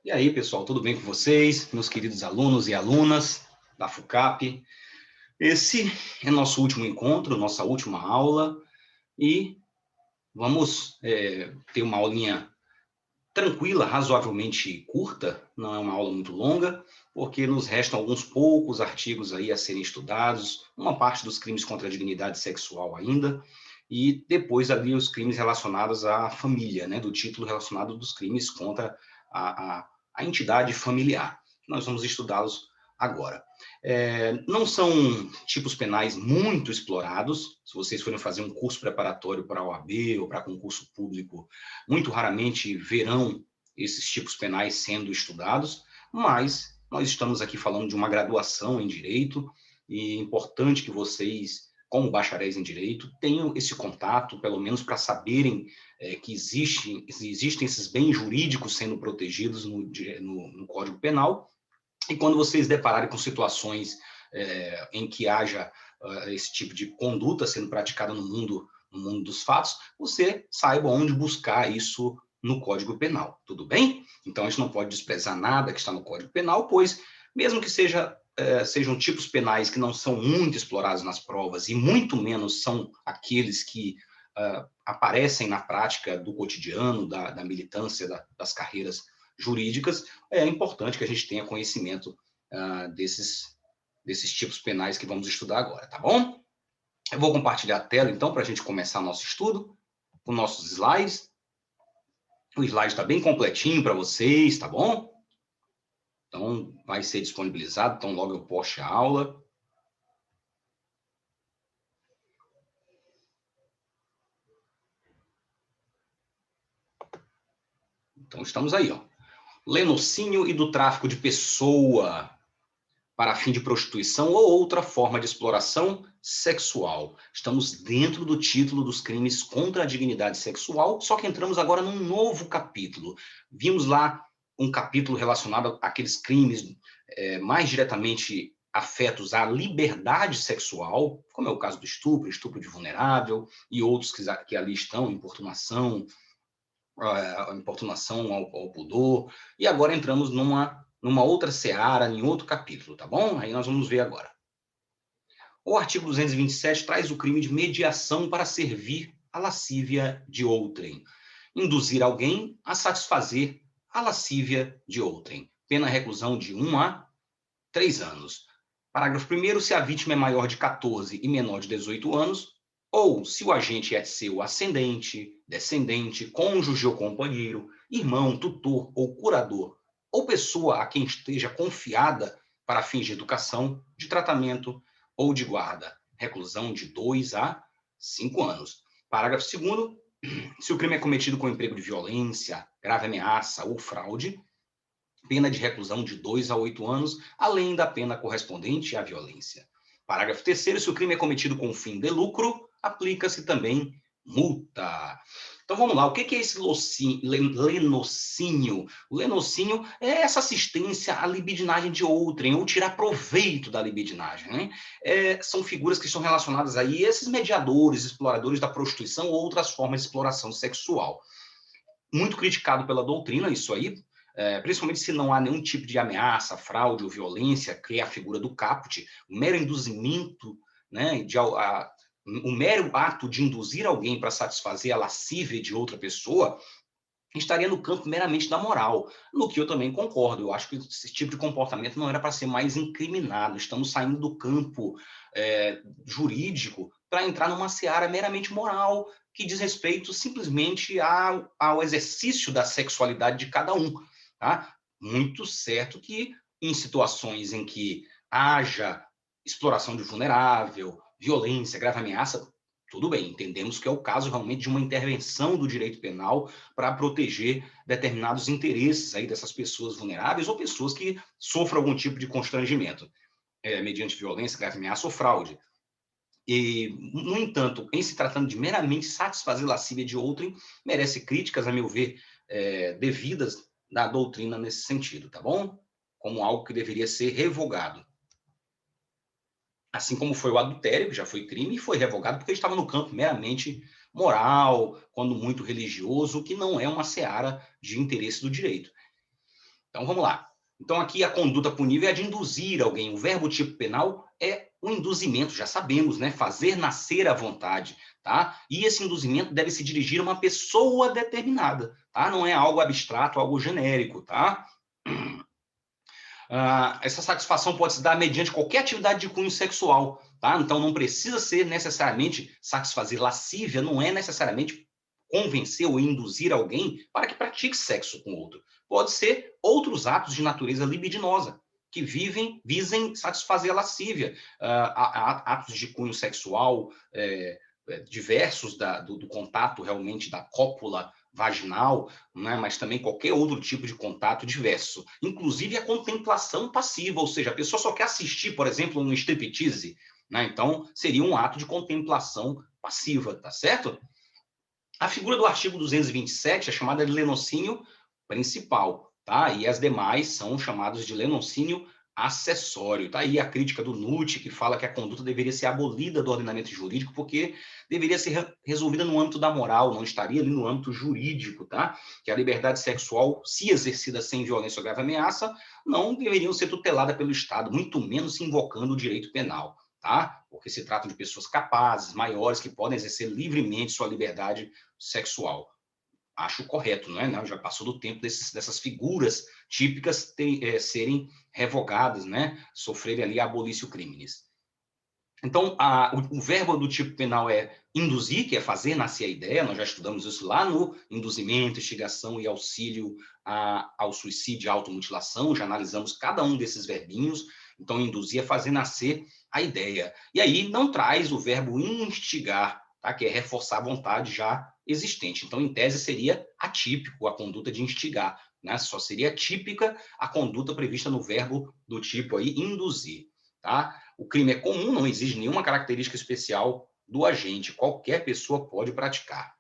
E aí, pessoal, tudo bem com vocês, meus queridos alunos e alunas da FUCAP? Esse é nosso último encontro, nossa última aula, e vamos ter uma aulinha tranquila, razoavelmente curta, não é uma aula muito longa, porque nos restam alguns poucos artigos aí a serem estudados, uma parte dos crimes contra a dignidade sexual ainda, e depois ali os crimes relacionados à família, né, do título relacionado dos crimes contra a entidade familiar. Nós vamos estudá-los agora. Não são tipos penais muito explorados. Se vocês forem fazer um curso preparatório para a OAB ou para concurso público, muito raramente verão esses tipos penais sendo estudados, mas nós estamos aqui falando de uma graduação em Direito e é importante que vocês, como bacharéis em Direito, tenham esse contato, pelo menos para saberem que existem esses bens jurídicos sendo protegidos no Código Penal, e quando vocês depararem com situações em que haja esse tipo de conduta sendo praticada no mundo dos fatos, você saiba onde buscar isso no Código Penal, tudo bem? Então, a gente não pode desprezar nada que está no Código Penal, pois, mesmo que sejam tipos penais que não são muito explorados nas provas, e muito menos são aqueles que aparecem na prática do cotidiano, da militância, das carreiras jurídicas, é importante que a gente tenha conhecimento desses tipos penais que vamos estudar agora, tá bom? Eu vou compartilhar a tela, então, para a gente começar nosso estudo, com nossos slides. O slide está bem completinho para vocês, tá bom? Então, vai ser disponibilizado, então logo eu poste a aula. Então, estamos aí, ó. Lenocínio e do tráfico de pessoa para fim de prostituição ou outra forma de exploração sexual. Estamos dentro do título dos crimes contra a dignidade sexual, só que entramos agora num novo capítulo. Vimos lá um capítulo relacionado àqueles crimes mais diretamente afetos à liberdade sexual, como é o caso do estupro, estupro de vulnerável, e outros que ali estão, importunação ao pudor, e agora entramos numa outra seara, em outro capítulo, tá bom? Aí nós vamos ver agora. O artigo 227 traz o crime de mediação para servir a lascívia de outrem. Induzir alguém a satisfazer a lascívia de outrem. Pena reclusão de 1 a 3 anos. Parágrafo 1º, se a vítima é maior de 14 e menor de 18 anos, ou se o agente é seu ascendente, descendente, cônjuge ou companheiro, irmão, tutor ou curador, ou pessoa a quem esteja confiada para fins de educação, de tratamento ou de guarda, reclusão de 2 a 5 anos. Parágrafo 2º, se o crime é cometido com emprego de violência, grave ameaça ou fraude, pena de reclusão de 2 a 8 anos, além da pena correspondente à violência. Parágrafo 3º, se o crime é cometido com fim de lucro, aplica-se também multa. Então vamos lá, o que é esse lenocínio? O lenocínio é essa assistência à libidinagem de outrem, ou tirar proveito da libidinagem, né? São figuras que estão relacionadas aí a esses mediadores, exploradores da prostituição ou outras formas de exploração sexual. Muito criticado pela doutrina, isso aí, principalmente se não há nenhum tipo de ameaça, fraude ou violência, que é a figura do caput, o mero induzimento, né, o mero ato de induzir alguém para satisfazer a lascívia de outra pessoa, estaria no campo meramente da moral, no que eu também concordo. Eu acho que esse tipo de comportamento não era para ser mais incriminado. Estamos saindo do campo jurídico para entrar numa seara meramente moral, que diz respeito simplesmente ao exercício da sexualidade de cada um. Tá? Muito certo que em situações em que haja exploração de vulnerável, violência, grave ameaça, tudo bem, entendemos que é o caso realmente de uma intervenção do direito penal para proteger determinados interesses aí dessas pessoas vulneráveis ou pessoas que sofram algum tipo de constrangimento, mediante violência, grave ameaça ou fraude. E, no entanto, em se tratando de meramente satisfazer lascívia de outrem, merece críticas, a meu ver, devidas da doutrina nesse sentido, tá bom? Como algo que deveria ser revogado. Assim como foi o adultério, que já foi crime, e foi revogado porque estava no campo meramente moral, quando muito religioso, que não é uma seara de interesse do direito. Então, vamos lá. Então, aqui a conduta punível é a de induzir alguém. O verbo tipo penal é o induzimento, já sabemos, né? Fazer nascer à vontade, tá? E esse induzimento deve se dirigir a uma pessoa determinada, tá? Não é algo abstrato, algo genérico, tá? Essa satisfação pode se dar mediante qualquer atividade de cunho sexual, tá? Então, não precisa ser necessariamente satisfazer lascívia, não é necessariamente convencer ou induzir alguém para que pratique sexo com outro. Pode ser outros atos de natureza libidinosa, que visem satisfazer a lascívia, atos de cunho sexual diversos do contato realmente da cópula vaginal, né, mas também qualquer outro tipo de contato diverso. Inclusive a contemplação passiva, ou seja, a pessoa só quer assistir, por exemplo, um striptease, né, então seria um ato de contemplação passiva, tá certo? A figura do artigo 227 é chamada de lenocínio principal, tá? E as demais são chamadas de lenocínio acessório. Tá aí a crítica do Nutt, que fala que a conduta deveria ser abolida do ordenamento jurídico, porque deveria ser resolvida no âmbito da moral, não estaria ali no âmbito jurídico, tá? Que a liberdade sexual, se exercida sem violência ou grave ameaça, não deveriam ser tutelada pelo Estado, muito menos se invocando o direito penal, tá? Porque se trata de pessoas capazes, maiores, que podem exercer livremente sua liberdade sexual. Acho correto, não é? Não, já passou do tempo dessas figuras típicas serem revogadas, né? Sofrerem ali abolício crimes. Então, o verbo do tipo penal é induzir, que é fazer nascer a ideia, nós já estudamos isso lá no induzimento, instigação e auxílio ao suicídio e automutilação, já analisamos cada um desses verbinhos. Então, induzir é fazer nascer a ideia. E aí não traz o verbo instigar, tá? Que é reforçar a vontade já existente. Então, em tese, seria atípico a conduta de instigar, né? Só seria típica a conduta prevista no verbo do tipo aí, induzir, tá? O crime é comum, não exige nenhuma característica especial do agente, qualquer pessoa pode praticar.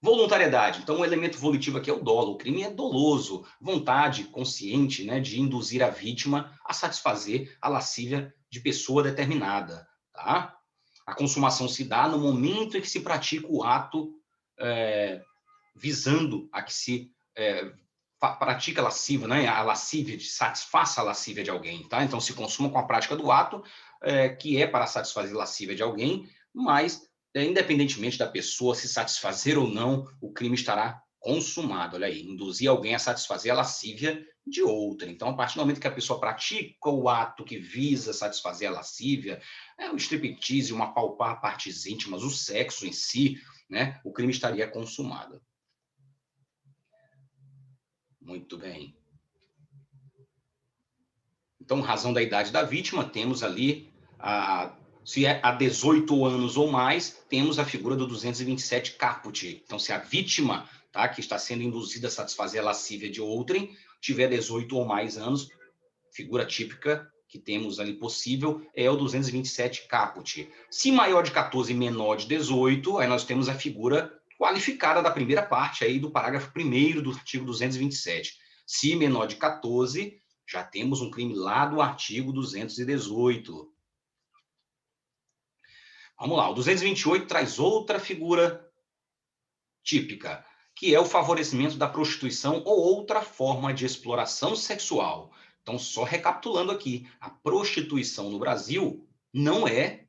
Voluntariedade. Então, o elemento volitivo aqui é o dolo. O crime é doloso, vontade consciente, né, de induzir a vítima a satisfazer a lascívia de pessoa determinada. Tá? A consumação se dá no momento em que se pratica o ato visando a que se pratica a lascívia, né? A lascívia, satisfaça a lascívia de alguém, tá? Então, se consuma com a prática do ato, que é para satisfazer a lascívia de alguém, mas, independentemente da pessoa se satisfazer ou não, o crime estará consumado. Olha aí, induzir alguém a satisfazer a lascívia de outra. Então, a partir do momento que a pessoa pratica o ato que visa satisfazer a lascívia, o striptease, uma palpar partes íntimas, o sexo em si, né? O crime estaria consumado. Muito bem. Então, razão da idade da vítima, temos ali, se é a 18 anos ou mais, temos a figura do 227 caput. Então, se a vítima, tá, que está sendo induzida a satisfazer a lascívia de outrem, tiver 18 ou mais anos, figura típica que temos ali possível é o 227 caput. Se maior de 14 e menor de 18, aí nós temos a figura qualificada da primeira parte aí do parágrafo 1º do artigo 227. Se menor de 14, já temos um crime lá do artigo 218. Vamos lá, o 228 traz outra figura típica, que é o favorecimento da prostituição ou outra forma de exploração sexual. Então, só recapitulando aqui, a prostituição no Brasil não é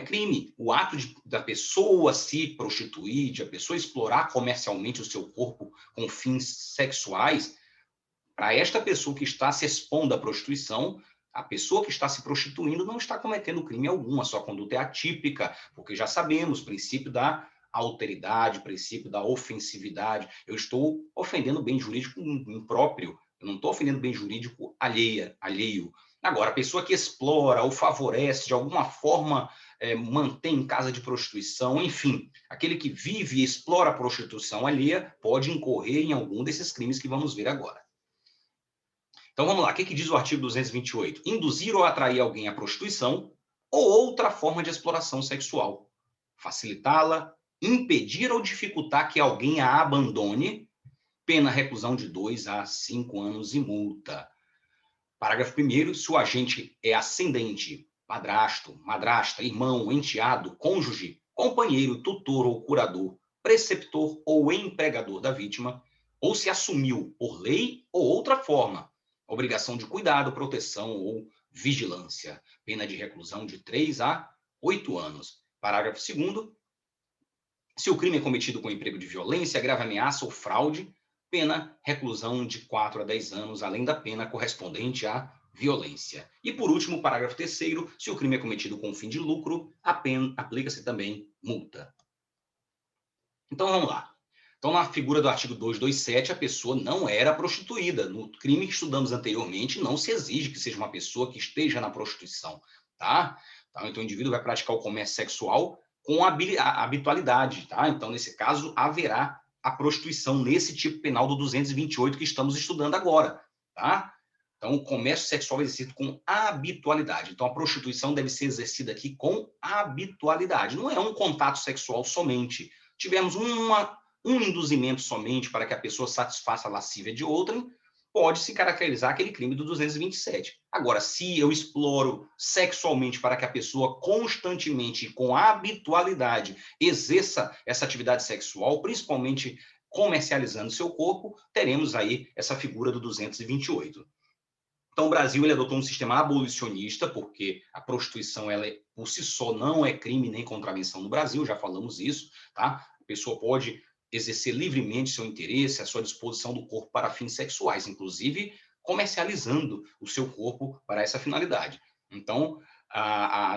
crime. O ato da pessoa se prostituir, de a pessoa explorar comercialmente o seu corpo com fins sexuais, para esta pessoa que está se expondo à prostituição, a pessoa que está se prostituindo não está cometendo crime algum, a sua conduta é atípica, porque já sabemos, princípio da alteridade, princípio da ofensividade. Eu estou ofendendo o bem jurídico impróprio, eu não estou ofendendo o bem jurídico alheio. Agora, a pessoa que explora ou favorece, de alguma forma, mantém em casa de prostituição, enfim, aquele que vive e explora a prostituição alheia pode incorrer em algum desses crimes que vamos ver agora. Então, vamos lá. O que diz o artigo 228? Induzir ou atrair alguém à prostituição ou outra forma de exploração sexual. Facilitá-la, impedir ou dificultar que alguém a abandone, pena reclusão de 2 a 5 anos e multa. Parágrafo 1º. Se o agente é ascendente, padrasto, madrasta, irmão, enteado, cônjuge, companheiro, tutor ou curador, preceptor ou empregador da vítima, ou se assumiu por lei ou outra forma, obrigação de cuidado, proteção ou vigilância, pena de reclusão de 3 a 8 anos. Parágrafo 2º, se o crime é cometido com emprego de violência, grave ameaça ou fraude, pena reclusão de 4 a 10 anos, além da pena correspondente à violência. E, por último, parágrafo 3º, se o crime é cometido com fim de lucro, aplica-se também multa. Então, vamos lá. Então, na figura do artigo 227, a pessoa não era prostituída. No crime que estudamos anteriormente, não se exige que seja uma pessoa que esteja na prostituição, tá? Então, o indivíduo vai praticar o comércio sexual com a habitualidade, tá? Então, nesse caso, haverá a prostituição nesse tipo penal do 228 que estamos estudando agora, tá? Então, o comércio sexual é exercido com habitualidade. Então, a prostituição deve ser exercida aqui com habitualidade. Não é um contato sexual somente. Tivemos um induzimento somente para que a pessoa satisfaça a lascívia de outrem, pode se caracterizar aquele crime do 227. Agora, se eu exploro sexualmente para que a pessoa constantemente e com habitualidade exerça essa atividade sexual, principalmente comercializando seu corpo, teremos aí essa figura do 228. Então, o Brasil ele adotou um sistema abolicionista, porque a prostituição, ela por si só, não é crime nem contravenção no Brasil, já falamos isso, tá? A pessoa pode exercer livremente seu interesse, a sua disposição do corpo para fins sexuais, inclusive comercializando o seu corpo para essa finalidade. Então,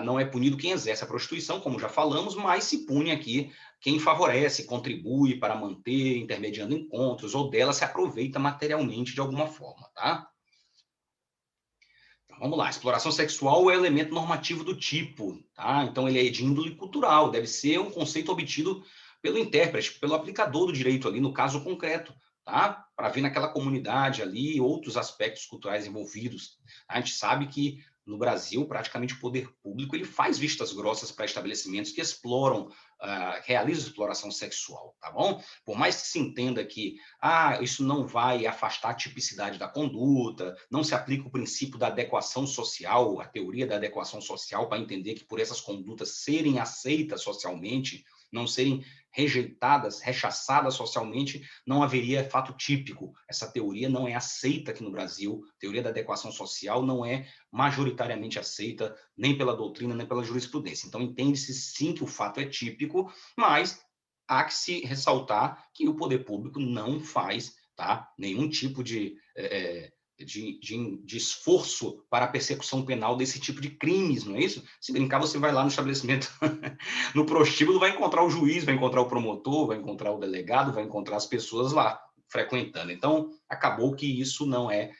não é punido quem exerce a prostituição, como já falamos, mas se pune aqui quem favorece, contribui para manter, intermediando encontros, ou dela se aproveita materialmente de alguma forma, tá? Vamos lá, exploração sexual é elemento normativo do tipo, tá? Então ele é de índole cultural, deve ser um conceito obtido pelo intérprete, pelo aplicador do direito ali, no caso concreto, tá? Para ver naquela comunidade ali outros aspectos culturais envolvidos. A gente sabe que no Brasil, praticamente o poder público ele faz vistas grossas para estabelecimentos que exploram, realizam exploração sexual, tá bom? Por mais que se entenda que isso não vai afastar a tipicidade da conduta, não se aplica o princípio da adequação social, a teoria da adequação social, para entender que por essas condutas serem aceitas socialmente, não serem rejeitadas, rechaçadas socialmente, não haveria fato típico. Essa teoria não é aceita aqui no Brasil, a teoria da adequação social não é majoritariamente aceita nem pela doutrina, nem pela jurisprudência. Então, entende-se sim que o fato é típico, mas há que se ressaltar que o poder público não faz, tá, nenhum tipo de esforço para a persecução penal desse tipo de crimes, não é isso? Se brincar, você vai lá no estabelecimento, no prostíbulo, vai encontrar o juiz, vai encontrar o promotor, vai encontrar o delegado, vai encontrar as pessoas lá frequentando. Então, acabou que isso não é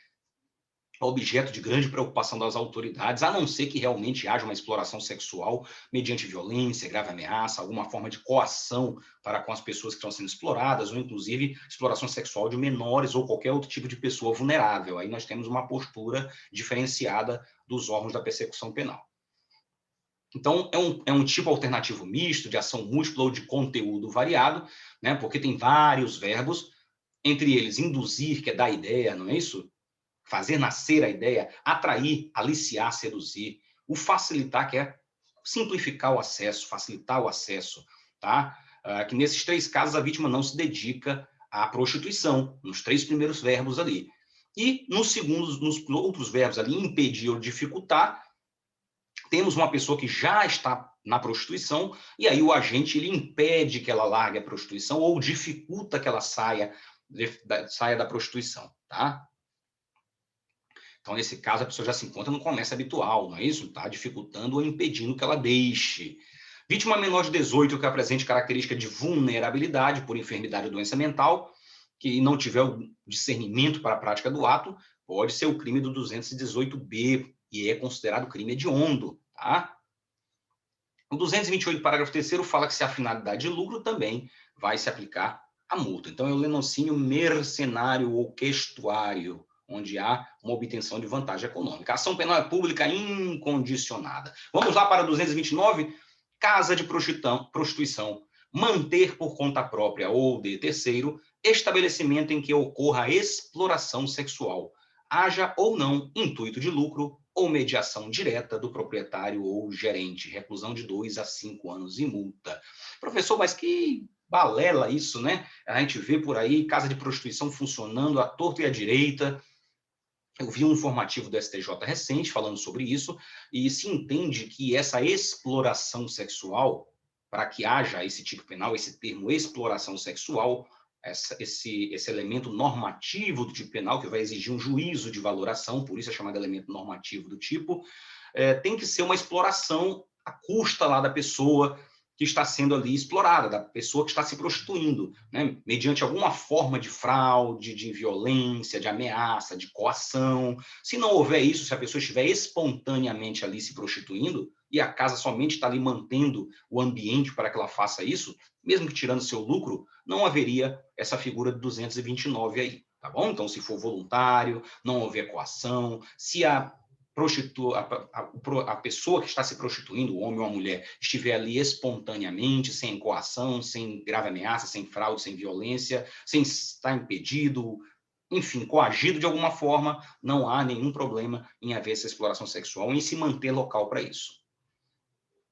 objeto de grande preocupação das autoridades, a não ser que realmente haja uma exploração sexual mediante violência, grave ameaça, alguma forma de coação para com as pessoas que estão sendo exploradas, ou inclusive exploração sexual de menores ou qualquer outro tipo de pessoa vulnerável. Aí nós temos uma postura diferenciada dos órgãos da persecução penal. Então, é um tipo alternativo misto, de ação múltipla ou de conteúdo variado, né? Porque tem vários verbos, entre eles induzir, que é dar ideia, não é isso? Fazer nascer a ideia, atrair, aliciar, seduzir, o facilitar, que é simplificar o acesso, facilitar o acesso, tá? Que nesses 3 casos a vítima não se dedica à prostituição, nos 3 primeiros verbos ali. E nos outros verbos ali, impedir ou dificultar, temos uma pessoa que já está na prostituição, e aí o agente ele impede que ela largue a prostituição ou dificulta que ela saia da prostituição, tá? Então, nesse caso, a pessoa já se encontra no comércio habitual, não é isso? Está dificultando ou impedindo que ela deixe. Vítima menor de 18 que apresente característica de vulnerabilidade por enfermidade ou doença mental, que não tiver o discernimento para a prática do ato, pode ser o crime do 218B, e é considerado crime hediondo, tá? O 228, parágrafo 3º, fala que se a finalidade de lucro também vai se aplicar a multa. Então, é o lenocínio mercenário ou questuário, onde há uma obtenção de vantagem econômica. A ação penal é pública incondicionada. Vamos lá para 229, casa de prostituição. Manter por conta própria ou de terceiro estabelecimento em que ocorra exploração sexual, haja ou não intuito de lucro ou mediação direta do proprietário ou gerente, reclusão de 2 a 5 anos e multa. Professor, mas que balela isso, né? A gente vê por aí casa de prostituição funcionando à torta e à direita. Eu vi um informativo do STJ recente falando sobre isso, e se entende que essa exploração sexual, para que haja esse tipo penal, esse termo exploração sexual, esse elemento normativo do tipo penal, que vai exigir um juízo de valoração, por isso é chamado elemento normativo do tipo, tem que ser uma exploração à custa lá da pessoa que está sendo ali explorada, da pessoa que está se prostituindo, né? Mediante alguma forma de fraude, de violência, de ameaça, de coação. Se não houver isso, se a pessoa estiver espontaneamente ali se prostituindo, e a casa somente está ali mantendo o ambiente para que ela faça isso, mesmo que tirando seu lucro, não haveria essa figura de 229 aí, tá bom? Então, se for voluntário, não houver coação, se a pessoa que está se prostituindo, o homem ou a mulher, estiver ali espontaneamente, sem coação, sem grave ameaça, sem fraude, sem violência, sem estar impedido, enfim, coagido de alguma forma, não há nenhum problema em haver essa exploração sexual, em se manter local para isso.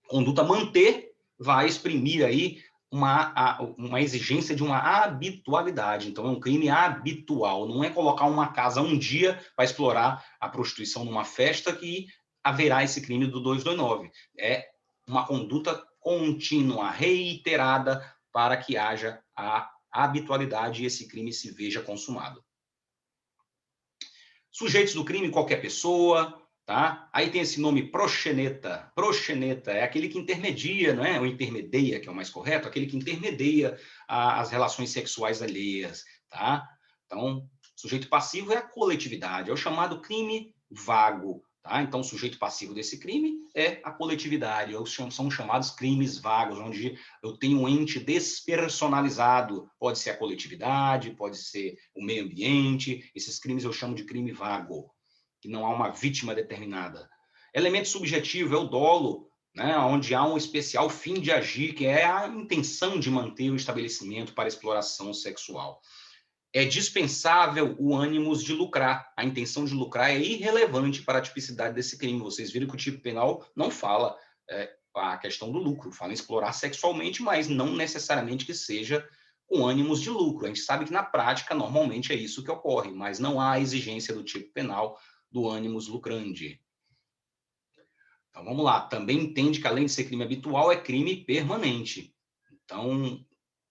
Conduta manter vai exprimir aí uma exigência de uma habitualidade. Então, é um crime habitual. Não é colocar uma casa um dia para explorar a prostituição numa festa que haverá esse crime do 229. É uma conduta contínua, reiterada, para que haja a habitualidade e esse crime se veja consumado. Sujeitos do crime, qualquer pessoa, tá? Aí tem esse nome proxeneta. Proxeneta é aquele que intermedia, não é? Ou intermedia, que é o mais correto, aquele que intermedia as relações sexuais alheias, tá? Então, sujeito passivo é a coletividade, é o chamado crime vago, tá? Então, o sujeito passivo desse crime é a coletividade, são chamados crimes vagos, onde eu tenho um ente despersonalizado, pode ser a coletividade, pode ser o meio ambiente, esses crimes eu chamo de crime vago, que não há uma vítima determinada. Elemento subjetivo é o dolo, né, onde há um especial fim de agir, que é a intenção de manter o estabelecimento para exploração sexual. É dispensável o ânimos de lucrar. A intenção de lucrar é irrelevante para a tipicidade desse crime. Vocês viram que o tipo penal não fala a questão do lucro, fala em explorar sexualmente, mas não necessariamente que seja com ânimos de lucro. A gente sabe que na prática, normalmente é isso que ocorre, mas não há exigência do tipo penal do ânimos lucrandi. Então, vamos lá. Também entende que, além de ser crime habitual, é crime permanente. Então,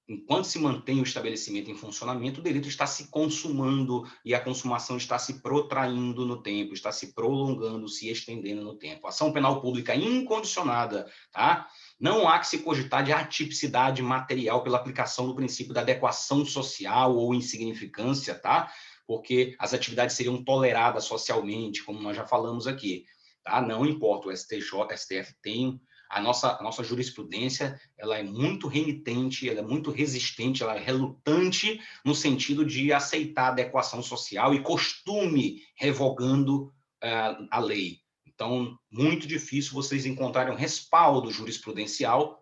enquanto se mantém o estabelecimento em funcionamento, o delito está se consumando e a consumação está se protraindo no tempo, está se prolongando, se estendendo no tempo. Ação penal pública incondicionada, tá? Não há que se cogitar de atipicidade material pela aplicação do princípio da adequação social ou insignificância, tá? Porque as atividades seriam toleradas socialmente, como nós já falamos aqui, tá? Não importa, o STJ, STF tem a nossa jurisprudência, ela é muito renitente, ela é muito resistente, ela é relutante no sentido de aceitar adequação social e costume revogando a lei. Então, muito difícil vocês encontrarem um respaldo jurisprudencial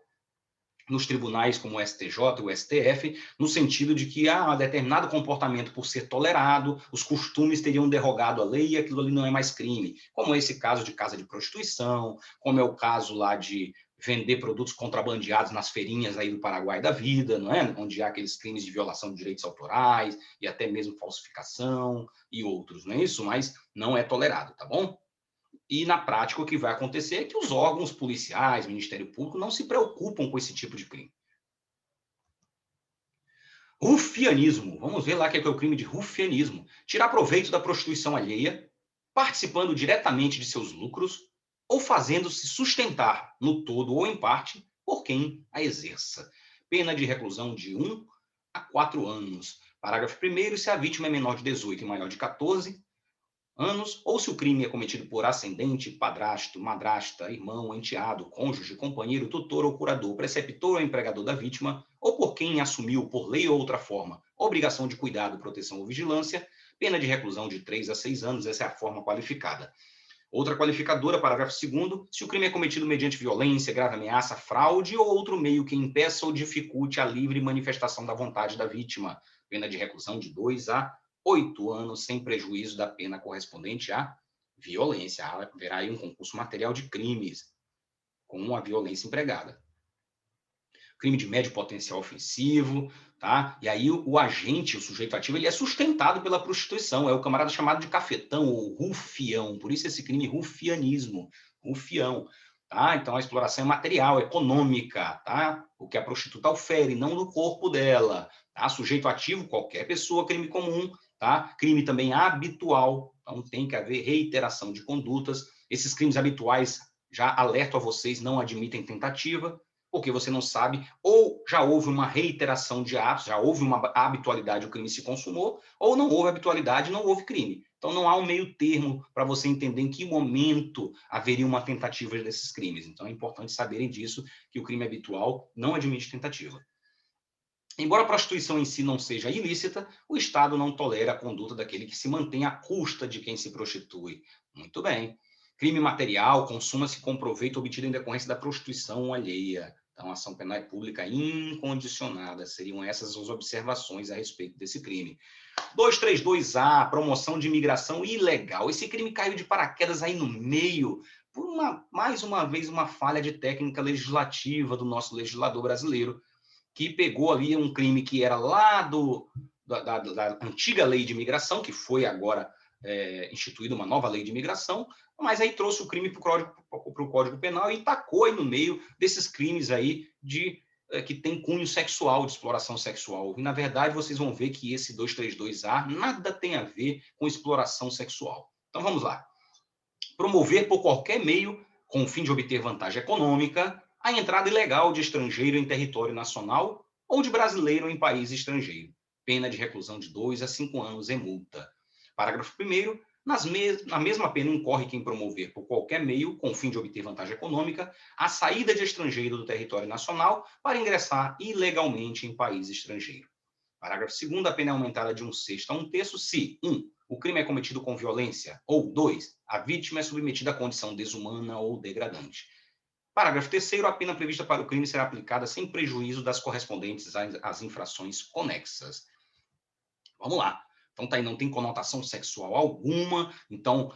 nos tribunais como o STJ e o STF, no sentido de que determinado comportamento, por ser tolerado, os costumes teriam derrogado a lei e aquilo ali não é mais crime. Como é esse caso de casa de prostituição, como é o caso lá de vender produtos contrabandeados nas feirinhas aí do Paraguai da vida, não é? Onde há aqueles crimes de violação de direitos autorais e até mesmo falsificação e outros, não é isso? Mas não é tolerado, tá bom? E, na prática, o que vai acontecer é que os órgãos policiais, Ministério Público, não se preocupam com esse tipo de crime. Rufianismo. Vamos ver lá o que é o crime de rufianismo. Tirar proveito da prostituição alheia, participando diretamente de seus lucros ou fazendo-se sustentar, no todo ou em parte, por quem a exerça. Pena de reclusão de 1 a 4 anos. Parágrafo 1º, se a vítima é menor de 18 e maior de 14 anos, ou se o crime é cometido por ascendente, padrasto, madrasta, irmão, enteado, cônjuge, companheiro, tutor ou curador, preceptor ou empregador da vítima, ou por quem assumiu, por lei ou outra forma, obrigação de cuidado, proteção ou vigilância, pena de reclusão de 3 a 6 anos, essa é a forma qualificada. Outra qualificadora, parágrafo 2º, se o crime é cometido mediante violência, grave ameaça, fraude ou outro meio que impeça ou dificulte a livre manifestação da vontade da vítima, pena de reclusão de 2 a 8 anos, sem prejuízo da pena correspondente à violência. Haverá aí um concurso material de crimes com a violência empregada. crime de médio potencial ofensivo, tá? E aí o agente, o sujeito ativo, ele é sustentado pela prostituição, é o camarada chamado de cafetão ou rufião, por isso esse crime rufianismo, rufião, tá? Então a exploração é material, econômica, tá? O que a prostituta ofere, não do corpo dela, tá? Sujeito ativo, qualquer pessoa, crime comum, tá? Crime também habitual, então tem que haver reiteração de condutas. Esses crimes habituais, já alerto a vocês, não admitem tentativa, porque você não sabe, ou já houve uma reiteração de atos, já houve uma habitualidade, o crime se consumou, ou não houve habitualidade, não houve crime. Então não há um meio termo para você entender em que momento haveria uma tentativa desses crimes. Então é importante saberem disso, que o crime habitual não admite tentativa. Embora a prostituição em si não seja ilícita, o Estado não tolera a conduta daquele que se mantém à custa de quem se prostitui. Muito bem. Crime material consuma-se com proveito obtido em decorrência da prostituição alheia. Então, ação penal é pública incondicionada. Seriam essas as observações a respeito desse crime. 232A, promoção de imigração ilegal. Esse crime caiu de paraquedas aí no meio, por mais uma vez, uma falha de técnica legislativa do nosso legislador brasileiro, que pegou ali um crime que era lá da antiga lei de imigração, que foi agora instituída uma nova lei de imigração, mas aí trouxe o crime para o Código Penal e tacou aí no meio desses crimes aí que tem cunho sexual, de exploração sexual. E, na verdade, vocês vão ver que esse 232A nada tem a ver com exploração sexual. Então, vamos lá. Promover por qualquer meio, com o fim de obter vantagem econômica, a entrada ilegal de estrangeiro em território nacional ou de brasileiro em país estrangeiro. Pena de reclusão de 2 a 5 anos e multa. Parágrafo 1º. Na mesma pena incorre quem promover por qualquer meio, com o fim de obter vantagem econômica, a saída de estrangeiro do território nacional para ingressar ilegalmente em país estrangeiro. Parágrafo 2º. A pena é aumentada de 1/6 a 1/3 se 1. O crime é cometido com violência, ou 2. A vítima é submetida a condição desumana ou degradante. Parágrafo 3º. A pena prevista para o crime será aplicada sem prejuízo das correspondentes às infrações conexas. Vamos lá. Então, tá aí, não tem conotação sexual alguma. Então,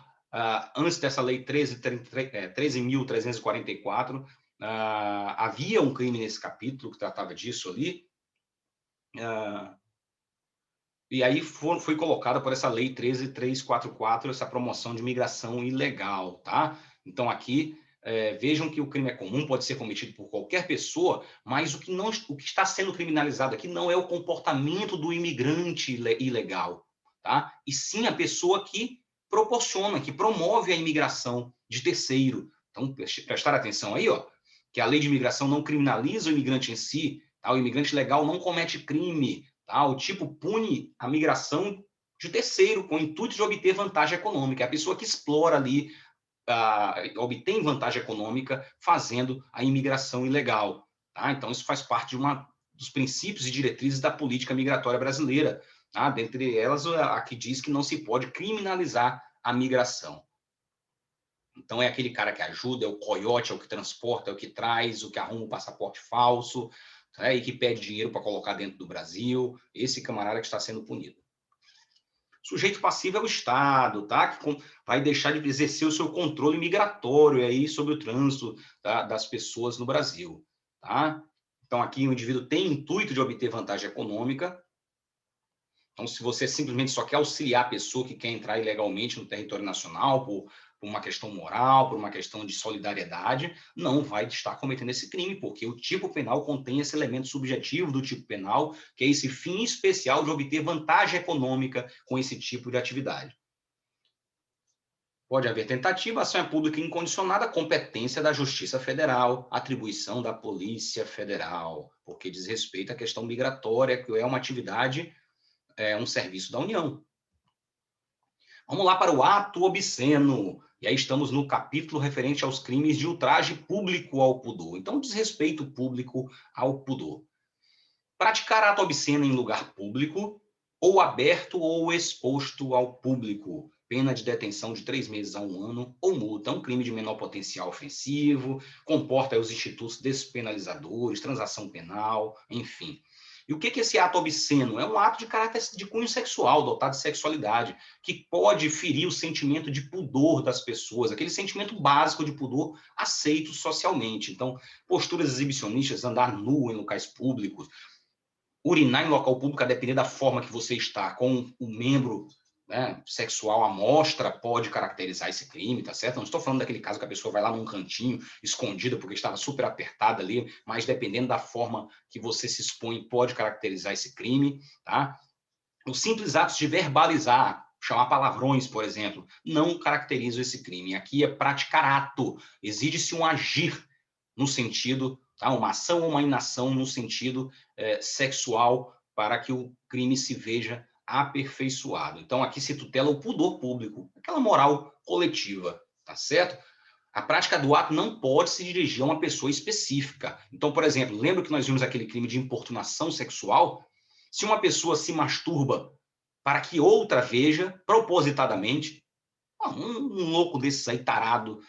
antes dessa lei 13.344, havia um crime nesse capítulo que tratava disso ali. E aí foi colocada por essa lei 13.344 essa promoção de migração ilegal, tá? Então, aqui, vejam que o crime é comum, pode ser cometido por qualquer pessoa, mas o que está sendo criminalizado aqui não é o comportamento do imigrante ilegal, tá? E sim a pessoa que proporciona, que promove a imigração de terceiro. Então, prestar atenção aí, ó, que a lei de imigração não criminaliza o imigrante em si, tá? O imigrante legal não comete crime, tá? O tipo pune a migração de terceiro, com o intuito de obter vantagem econômica. É a pessoa que explora ali, obtém vantagem econômica fazendo a imigração ilegal. Tá? Então, isso faz parte dos princípios e diretrizes da política migratória brasileira. Tá? Dentre elas, a que diz que não se pode criminalizar a migração. Então, é aquele cara que ajuda, é o coiote, é o que transporta, é o que traz, o que arruma o passaporte falso, e que pede dinheiro para colocar dentro do Brasil. Esse camarada que está sendo punido. Sujeito passivo é o Estado, tá? Que vai deixar de exercer o seu controle migratório aí sobre o trânsito, tá, das pessoas no Brasil, tá? Então, aqui o indivíduo tem intuito de obter vantagem econômica. Então, se você simplesmente só quer auxiliar a pessoa que quer entrar ilegalmente no território nacional por uma questão moral, por uma questão de solidariedade, não vai estar cometendo esse crime, porque o tipo penal contém esse elemento subjetivo do tipo penal, que é esse fim especial de obter vantagem econômica com esse tipo de atividade. Pode haver tentativa, ação é pública incondicionada, competência da Justiça Federal, atribuição da Polícia Federal, porque diz respeito à questão migratória, que é uma atividade, um serviço da União. Vamos lá para o ato obsceno. E aí estamos no capítulo referente aos crimes de ultraje público ao pudor. Então, desrespeito público ao pudor. Praticar ato obsceno em lugar público, ou aberto ou exposto ao público. Pena de detenção de 3 meses a 1 ano, ou multa. É um crime de menor potencial ofensivo, comporta os institutos despenalizadores, transação penal, enfim. E o que é esse ato obsceno? É um ato de caráter de cunho sexual, dotado de sexualidade, que pode ferir o sentimento de pudor das pessoas, aquele sentimento básico de pudor aceito socialmente. Então, posturas exibicionistas, andar nu em locais públicos, urinar em local público, a depender da forma que você está, com o membro, né, sexual à mostra, pode caracterizar esse crime, tá certo? Não estou falando daquele caso que a pessoa vai lá num cantinho, escondida, porque estava super apertada ali, mas dependendo da forma que você se expõe, pode caracterizar esse crime, tá? Os simples atos de verbalizar, chamar palavrões, por exemplo, não caracterizam esse crime. Aqui é praticar ato, exige-se um agir no sentido, tá? Uma ação ou uma inação no sentido sexual para que o crime se veja aperfeiçoado. Então, aqui se tutela o pudor público, aquela moral coletiva, tá certo? A prática do ato não pode se dirigir a uma pessoa específica. Então, por exemplo, lembra que nós vimos aquele crime de importunação sexual? Se uma pessoa se masturba para que outra veja, propositadamente, um louco desses aí, tarado,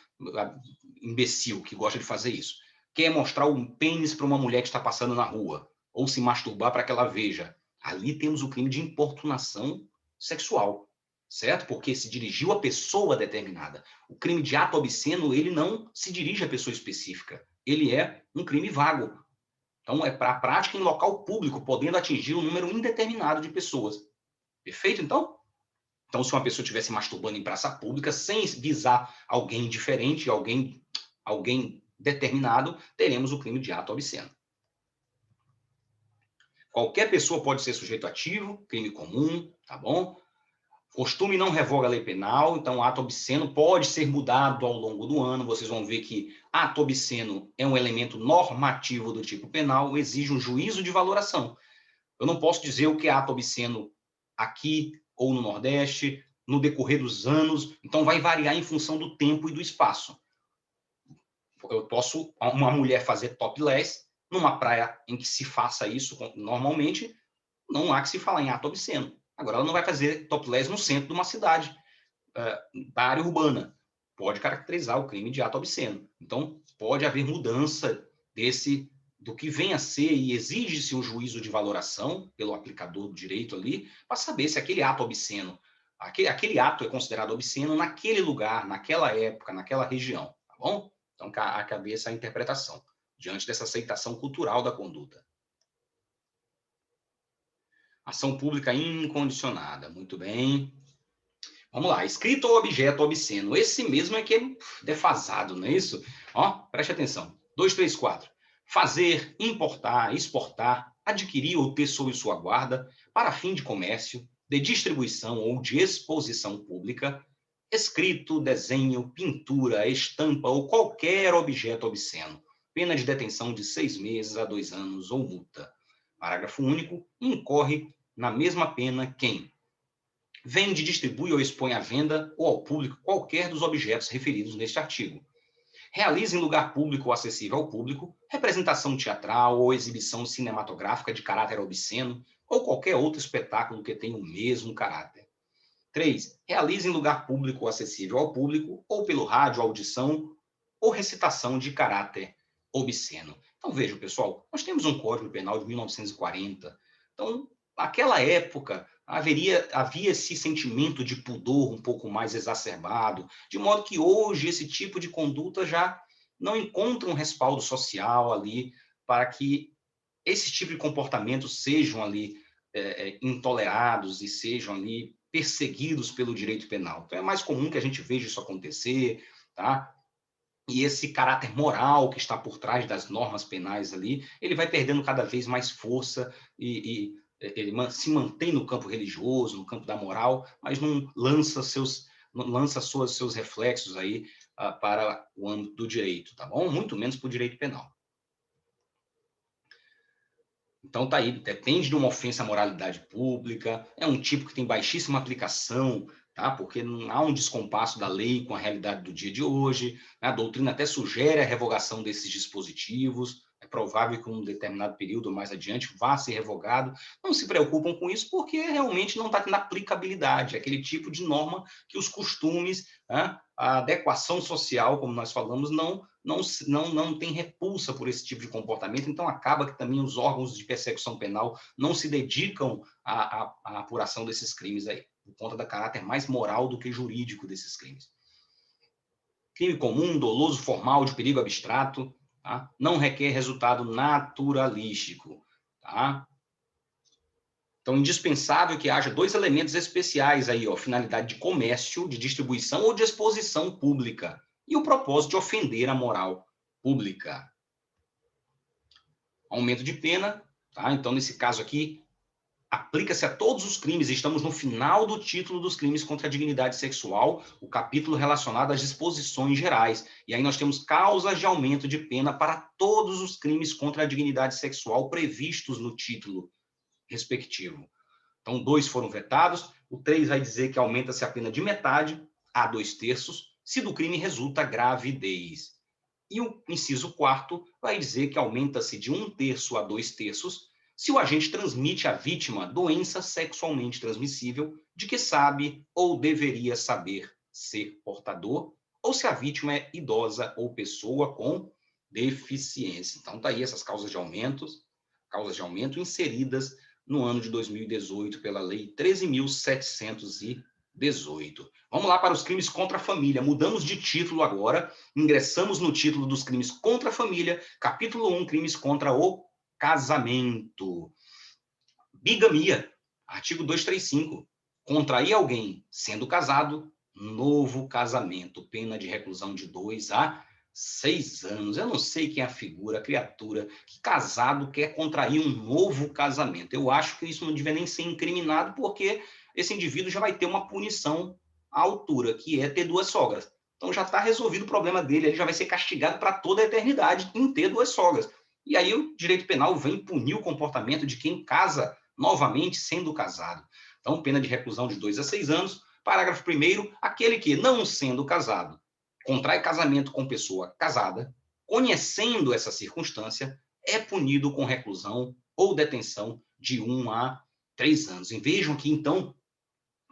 imbecil, que gosta de fazer isso, quer mostrar um pênis para uma mulher que está passando na rua, ou se masturbar para que ela veja. Ali temos o crime de importunação sexual, certo? Porque se dirigiu a pessoa determinada. O crime de ato obsceno, ele não se dirige a pessoa específica. Ele é um crime vago. Então, é para a prática em local público, podendo atingir um número indeterminado de pessoas. Perfeito, então? Então, se uma pessoa estiver se masturbando em praça pública, sem visar alguém diferente, alguém determinado, teremos o crime de ato obsceno. Qualquer pessoa pode ser sujeito ativo, crime comum, tá bom? Costume não revoga a lei penal, então ato obsceno pode ser mudado ao longo do ano. Vocês vão ver que ato obsceno é um elemento normativo do tipo penal, exige um juízo de valoração. Eu não posso dizer o que é ato obsceno aqui ou no Nordeste, no decorrer dos anos, então vai variar em função do tempo e do espaço. Eu posso, uma mulher fazer topless, numa praia em que se faça isso normalmente, não há que se falar em ato obsceno. Agora, ela não vai fazer topless no centro de uma cidade, da área urbana. Pode caracterizar o crime de ato obsceno. Então, pode haver mudança do que vem a ser, e exige-se um juízo de valoração pelo aplicador do direito ali, para saber se aquele ato obsceno, aquele ato é considerado obsceno naquele lugar, naquela época, naquela região, tá bom? Então, cabe essa interpretação, diante dessa aceitação cultural da conduta. Ação pública incondicionada, muito bem. Vamos lá, escrito ou objeto obsceno. Esse mesmo é que é defasado, não é isso? Ó, preste atenção. 2, 3, 4. Fazer, importar, exportar, adquirir ou ter sob sua guarda, para fim de comércio, de distribuição ou de exposição pública, escrito, desenho, pintura, estampa ou qualquer objeto obsceno. Pena de detenção de 6 meses a 2 anos ou multa. Parágrafo único. Incorre na mesma pena quem vende, distribui ou expõe à venda ou ao público qualquer dos objetos referidos neste artigo. Realiza em lugar público ou acessível ao público representação teatral ou exibição cinematográfica de caráter obsceno ou qualquer outro espetáculo que tenha o mesmo caráter. 3. Realiza em lugar público ou acessível ao público ou pelo rádio, audição ou recitação de caráter obsceno. Então, vejam, pessoal, nós temos um Código Penal de 1940. Então, naquela época, havia esse sentimento de pudor um pouco mais exacerbado, de modo que hoje esse tipo de conduta já não encontra um respaldo social ali para que esse tipo de comportamentos sejam ali intolerados e sejam ali perseguidos pelo direito penal. Então é mais comum que a gente veja isso acontecer, tá? E esse caráter moral que está por trás das normas penais ali, ele vai perdendo cada vez mais força e ele se mantém no campo religioso, no campo da moral, mas não lança seus reflexos aí para o âmbito do direito, tá bom? Muito menos para o direito penal. Então tá aí, depende de uma ofensa à moralidade pública, é um tipo que tem baixíssima aplicação, tá? Porque não há um descompasso da lei com a realidade do dia de hoje, né? A doutrina até sugere a revogação desses dispositivos, provável que um determinado período mais adiante vá ser revogado. Não se preocupam com isso, porque realmente não está tendo aplicabilidade, aquele tipo de norma que os costumes, né, a adequação social, como nós falamos, não tem repulsa por esse tipo de comportamento, então acaba que também os órgãos de persecução penal não se dedicam à apuração desses crimes aí, por conta do caráter mais moral do que jurídico desses crimes. Crime comum, doloso, formal, de perigo abstrato, tá? Não requer resultado naturalístico. Tá? Então, indispensável que haja 2 elementos especiais aí, ó, finalidade de comércio, de distribuição ou de exposição pública, e o propósito de ofender a moral pública. Aumento de pena, tá? Então, nesse caso aqui, aplica-se a todos os crimes. Estamos no final do título dos crimes contra a dignidade sexual, o capítulo relacionado às disposições gerais. E aí nós temos causas de aumento de pena para todos os crimes contra a dignidade sexual previstos no título respectivo. Então, 2 foram vetados. O 3 vai dizer que aumenta-se a pena de metade a 2/3, se do crime resulta gravidez. E o inciso 4º vai dizer que aumenta-se de 1/3 a 2/3 se o agente transmite à vítima doença sexualmente transmissível de que sabe ou deveria saber ser portador, ou se a vítima é idosa ou pessoa com deficiência. Então, está aí essas causas de aumento inseridas no ano de 2018 pela Lei 13.718. Vamos lá para os crimes contra a família. Mudamos de título agora, ingressamos no título dos crimes contra a família, capítulo 1, crimes contra o casamento. Bigamia, artigo 235. Contrair alguém sendo casado, novo casamento, pena de reclusão de 2 a 6 anos. Eu não sei quem é a figura, a criatura, que casado quer contrair um novo casamento. Eu acho que isso não devia nem ser incriminado, porque esse indivíduo já vai ter uma punição à altura, que é ter 2 sogras. Então já está resolvido o problema dele, ele já vai ser castigado para toda a eternidade em ter 2 sogras. E aí o direito penal vem punir o comportamento de quem casa novamente sendo casado. Então, pena de reclusão de 2 a 6 anos. Parágrafo 1º, aquele que, não sendo casado, contrai casamento com pessoa casada, conhecendo essa circunstância, é punido com reclusão ou detenção de 1 a 3 anos. E vejam que, então,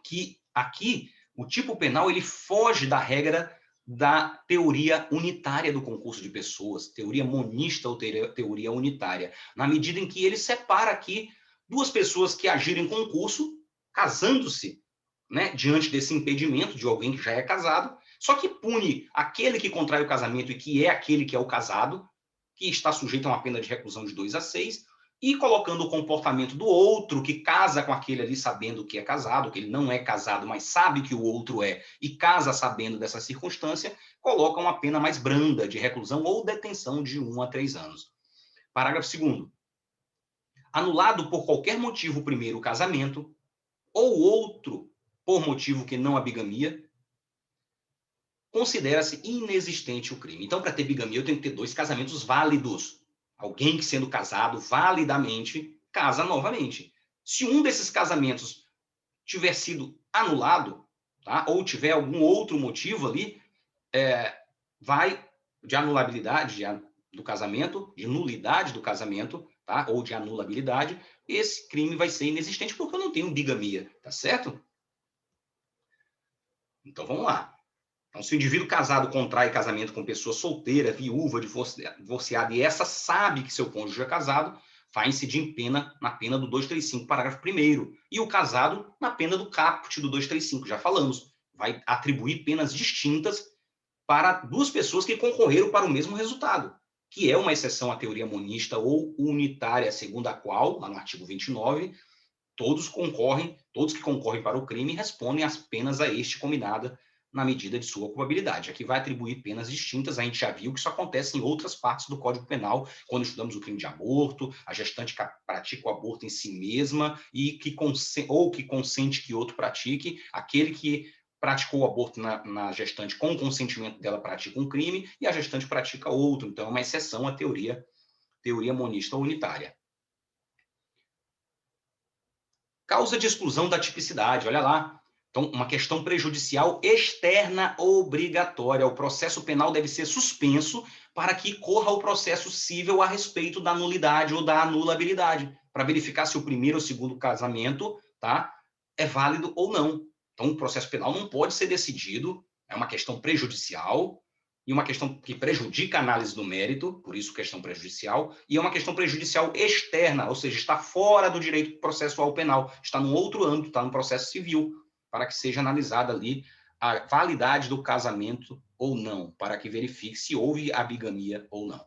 que aqui o tipo penal ele foge da regra da teoria unitária do concurso de pessoas, teoria monista ou teoria unitária, na medida em que ele separa aqui 2 pessoas que agirem em concurso, casando-se, né, diante desse impedimento de alguém que já é casado, só que pune aquele que contrai o casamento e que é aquele que é o casado, que está sujeito a uma pena de reclusão de 2 a 6, e colocando o comportamento do outro que casa com aquele ali sabendo que é casado, que ele não é casado, mas sabe que o outro é, e casa sabendo dessa circunstância, coloca uma pena mais branda de reclusão ou detenção de 1 a 3 anos. Parágrafo 2º. Anulado por qualquer motivo o primeiro casamento, ou outro por motivo que não a bigamia, considera-se inexistente o crime. Então, para ter bigamia, eu tenho que ter 2 casamentos válidos. Alguém que, sendo casado validamente, casa novamente. Se um desses casamentos tiver sido anulado, tá? Ou tiver algum outro motivo ali, vai de anulabilidade do casamento, de nulidade do casamento, tá? Ou de anulabilidade, esse crime vai ser inexistente porque eu não tenho bigamia, tá certo? Então, vamos lá. Então, se o indivíduo casado contrai casamento com pessoa solteira, viúva, divorciada, e essa sabe que seu cônjuge é casado, vai incidir em pena, na pena do 235, parágrafo 1º. E o casado, na pena do caput do 235, já falamos. Vai atribuir penas distintas para 2 pessoas que concorreram para o mesmo resultado, que é uma exceção à teoria monista ou unitária, segundo a qual, lá no artigo 29, todos que concorrem para o crime respondem às penas a este combinada na medida de sua culpabilidade. Aqui vai atribuir penas distintas, a gente já viu que isso acontece em outras partes do Código Penal, quando estudamos o crime de aborto, a gestante que pratica o aborto em si mesma e que consente que outro pratique, aquele que praticou o aborto na gestante com o consentimento dela pratica um crime e a gestante pratica outro. Então, é uma exceção à teoria monista ou unitária. Causa de exclusão da tipicidade, olha lá. Então, uma questão prejudicial externa obrigatória. O processo penal deve ser suspenso para que corra o processo cível a respeito da nulidade ou da anulabilidade, para verificar se o primeiro ou segundo casamento, tá, é válido ou não. Então, o processo penal não pode ser decidido, é uma questão prejudicial, e uma questão que prejudica a análise do mérito, por isso questão prejudicial, e é uma questão prejudicial externa, ou seja, está fora do direito processual penal, está num outro âmbito, está no processo civil, para que seja analisada ali a validade do casamento ou não, para que verifique se houve a bigamia ou não.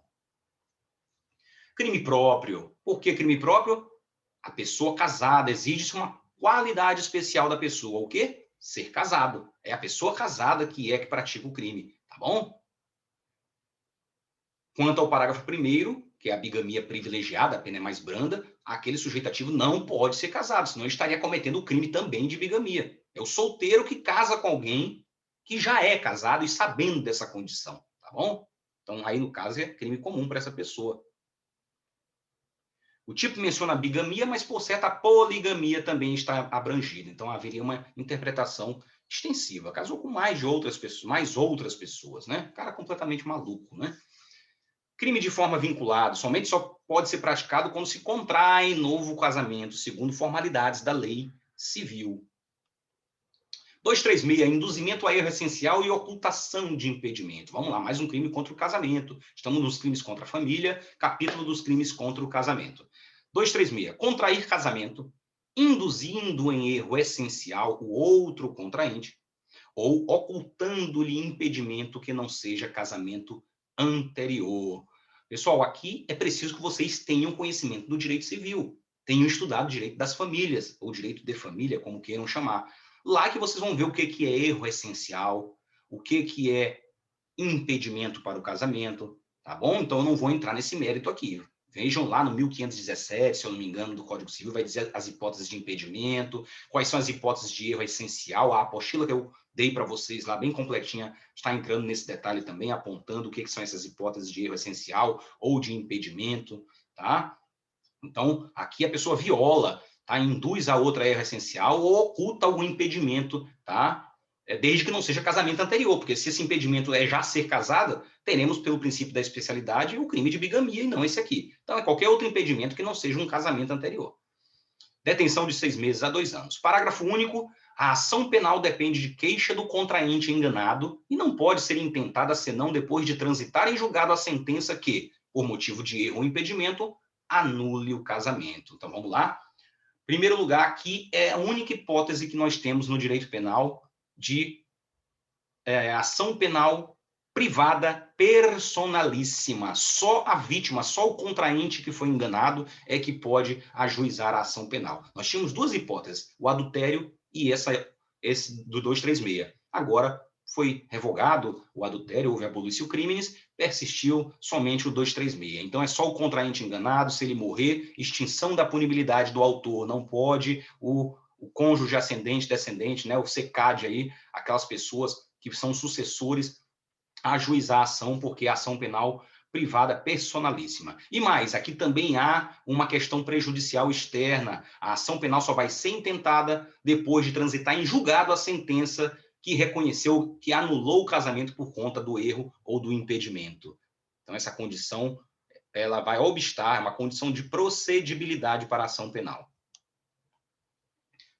Crime próprio. Por que crime próprio? A pessoa casada, exige-se uma qualidade especial da pessoa. O quê? Ser casado. É a pessoa casada que pratica o crime, tá bom? Quanto ao parágrafo 1º, que é a bigamia privilegiada, a pena é mais branda, aquele sujeito ativo não pode ser casado, senão ele estaria cometendo o crime também de bigamia. É o solteiro que casa com alguém que já é casado e sabendo dessa condição, tá bom? Então, aí, no caso, é crime comum para essa pessoa. O tipo menciona a bigamia, mas, por certo, a poligamia também está abrangida. Então, haveria uma interpretação extensiva. Casou com mais outras pessoas, né? Cara completamente maluco, né? Crime de forma vinculada somente só pode ser praticado quando se contrai novo casamento, segundo formalidades da lei civil. 236, induzimento a erro essencial e ocultação de impedimento. Vamos lá, mais um crime contra o casamento. Estamos nos crimes contra a família, capítulo dos crimes contra o casamento. 236, contrair casamento, induzindo em erro essencial o outro contraente, ou ocultando-lhe impedimento que não seja casamento anterior. Pessoal, aqui é preciso que vocês tenham conhecimento do direito civil, tenham estudado o direito das famílias, ou direito de família, como queiram chamar. Lá que vocês vão ver o que é erro essencial, o que é impedimento para o casamento, tá bom? Então, eu não vou entrar nesse mérito aqui. Vejam lá no 1517, se eu não me engano, do Código Civil, vai dizer as hipóteses de impedimento, quais são as hipóteses de erro essencial. A apostila que eu dei para vocês lá, bem completinha, está entrando nesse detalhe também, apontando o que são essas hipóteses de erro essencial ou de impedimento, tá? Então, aqui a pessoa viola, tá? Induz a outra a erro essencial ou oculta algum impedimento, tá? Desde que não seja casamento anterior, porque se esse impedimento é já ser casada, teremos, pelo princípio da especialidade, o crime de bigamia e não esse aqui. Então, é qualquer outro impedimento que não seja um casamento anterior. Detenção de 6 meses a 2 anos. Parágrafo único. A ação penal depende de queixa do contraente enganado e não pode ser intentada senão depois de transitar em julgado a sentença que, por motivo de erro ou impedimento, anule o casamento. Então, vamos lá. Primeiro lugar, aqui é a única hipótese que nós temos no direito penal de ação penal privada personalíssima. Só a vítima, só o contraente que foi enganado é que pode ajuizar a ação penal. Nós tínhamos duas hipóteses, o adultério e esse do 236. Agora foi revogado o adultério, houve abolício crimes, persistiu somente o 236. Então é só o contraente enganado, se ele morrer, extinção da punibilidade do autor, não pode o cônjuge ascendente, descendente, né, o SECAD aí, aquelas pessoas que são sucessores ajuizar a ação, porque é ação penal privada personalíssima. E mais, aqui também há uma questão prejudicial externa. A ação penal só vai ser intentada depois de transitar em julgado a sentença que reconheceu, que anulou o casamento por conta do erro ou do impedimento. Então, essa condição, ela vai obstar, é uma condição de procedibilidade para a ação penal.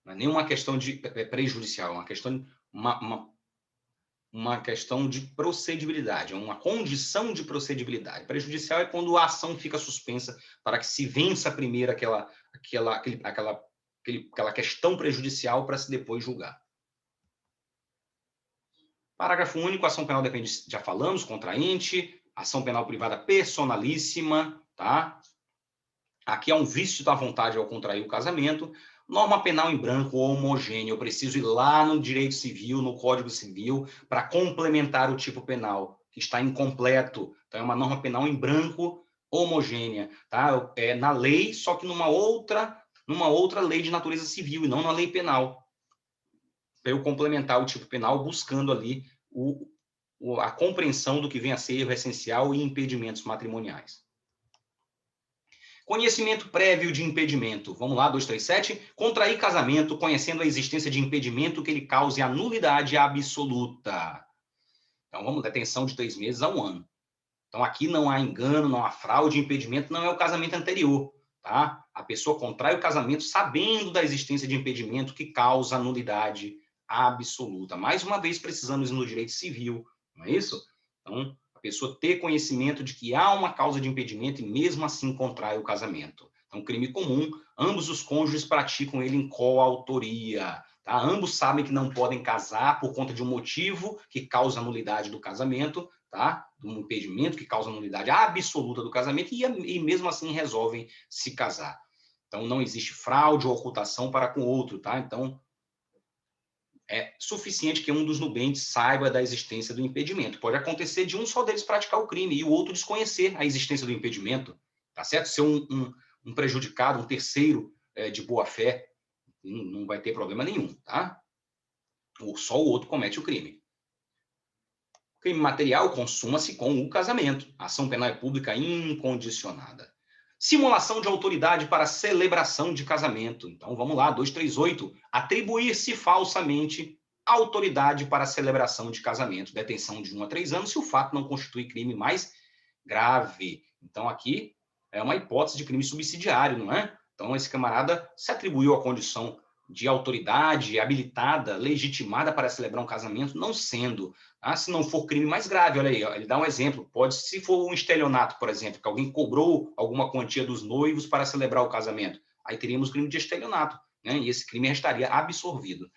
Não é nenhuma questão de prejudicial, é uma questão, uma questão de procedibilidade, é uma condição de procedibilidade. Prejudicial é quando a ação fica suspensa para que se vença primeiro aquela questão prejudicial para se depois julgar. Parágrafo único, ação penal depende, já falamos, contraente, ação penal privada personalíssima, tá? Aqui é um vício da vontade ao contrair o casamento. Norma penal em branco homogênea. Eu preciso ir lá no direito civil, no Código Civil, para complementar o tipo penal, que está incompleto. Então, é uma norma penal em branco homogênea. Tá? É na lei, só que numa outra lei de natureza civil, e não na lei penal. Para eu complementar o tipo penal, buscando ali a compreensão do que vem a ser erro essencial e impedimentos matrimoniais. Conhecimento prévio de impedimento. Vamos lá, 237. Contrair casamento conhecendo a existência de impedimento que lhe cause a nulidade absoluta. Então, vamos, detenção de 3 meses a 1 ano. Então, aqui não há engano, não há fraude, impedimento não é o casamento anterior, tá? A pessoa contrai o casamento sabendo da existência de impedimento que causa a nulidade absoluta. Mais uma vez, precisamos no direito civil, não é isso? Então, a pessoa ter conhecimento de que há uma causa de impedimento e mesmo assim contrai o casamento. Então, crime comum, ambos os cônjuges praticam ele em coautoria, tá? Ambos sabem que não podem casar por conta de um motivo que causa a nulidade do casamento, tá? Um impedimento que causa a nulidade absoluta do casamento e mesmo assim resolvem se casar. Então, não existe fraude ou ocultação para com o outro, tá? Então, é suficiente que um dos nubentes saiba da existência do impedimento. Pode acontecer de um só deles praticar o crime e o outro desconhecer a existência do impedimento, tá certo? Ser um prejudicado, um terceiro de boa fé, não vai ter problema nenhum, tá? Ou só o outro comete o crime. Crime material consuma-se com o casamento. Ação penal é pública incondicionada. Simulação de autoridade para celebração de casamento. Então, vamos lá, 238. Atribuir-se falsamente autoridade para celebração de casamento. Detenção de 1 a 3 anos, se o fato não constitui crime mais grave. Então, aqui é uma hipótese de crime subsidiário, não é? Então, esse camarada se atribuiu a condição de autoridade habilitada, legitimada para celebrar um casamento, não sendo. Se não for crime mais grave, olha aí, ele dá um exemplo. Pode, se for um estelionato, por exemplo, que alguém cobrou alguma quantia dos noivos para celebrar o casamento, aí teríamos crime de estelionato, né? E esse crime estaria absorvido.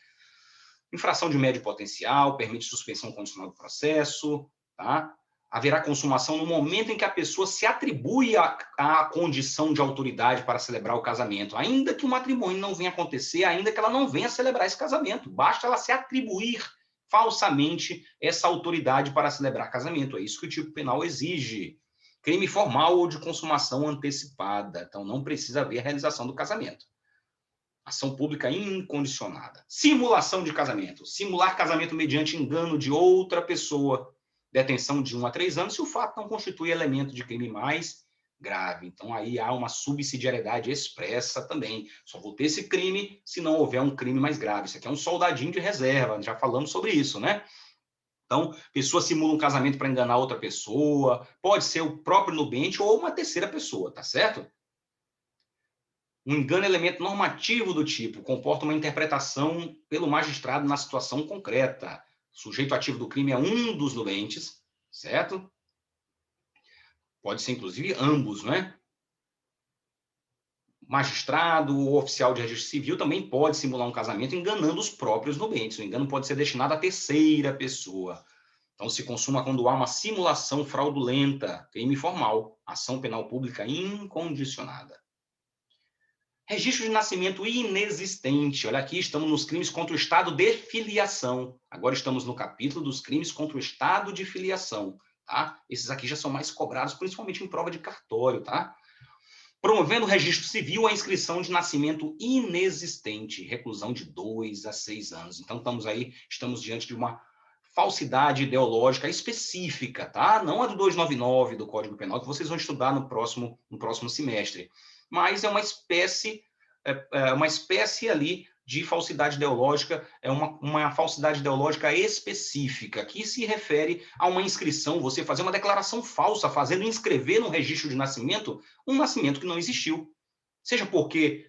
Infração de médio potencial, permite suspensão condicional do processo, tá? Haverá consumação no momento em que a pessoa se atribui à condição de autoridade para celebrar o casamento, ainda que o matrimônio não venha acontecer, ainda que ela não venha celebrar esse casamento, basta ela se atribuir falsamente essa autoridade para celebrar casamento. É isso que o tipo penal exige. Crime formal ou de consumação antecipada. Então, não precisa haver a realização do casamento. Ação pública incondicionada. Simulação de casamento. Simular casamento mediante engano de outra pessoa. Detenção de 1 a 3 anos, se o fato não constitui elemento de crime mais grave. Então, aí há uma subsidiariedade expressa também. Só vou ter esse crime se não houver um crime mais grave. Isso aqui é um soldadinho de reserva, já falamos sobre isso, né? Então, pessoa simula um casamento para enganar outra pessoa, pode ser o próprio nubente ou uma terceira pessoa, tá certo? Um engano é elemento normativo do tipo, comporta uma interpretação pelo magistrado na situação concreta. O sujeito ativo do crime é um dos nubentes, certo? Pode ser, inclusive, ambos, né? Magistrado ou oficial de registro civil também pode simular um casamento enganando os próprios nubentes. O engano pode ser destinado à terceira pessoa. Então, se consuma quando há uma simulação fraudulenta, crime formal, ação penal pública incondicionada. Registro de nascimento inexistente. Olha aqui, estamos nos crimes contra o estado de filiação. Agora estamos no capítulo dos crimes contra o estado de filiação, tá? Esses aqui já são mais cobrados, principalmente em prova de cartório, tá? Promovendo o registro civil a inscrição de nascimento inexistente, reclusão de 2 a 6 anos. Então, estamos diante de uma falsidade ideológica específica, tá? Não a do 299 do Código Penal, que vocês vão estudar no próximo semestre. Mas é uma espécie ali de falsidade ideológica, é uma falsidade ideológica específica, que se refere a uma inscrição, você fazer uma declaração falsa, fazendo inscrever no registro de nascimento um nascimento que não existiu. Seja porque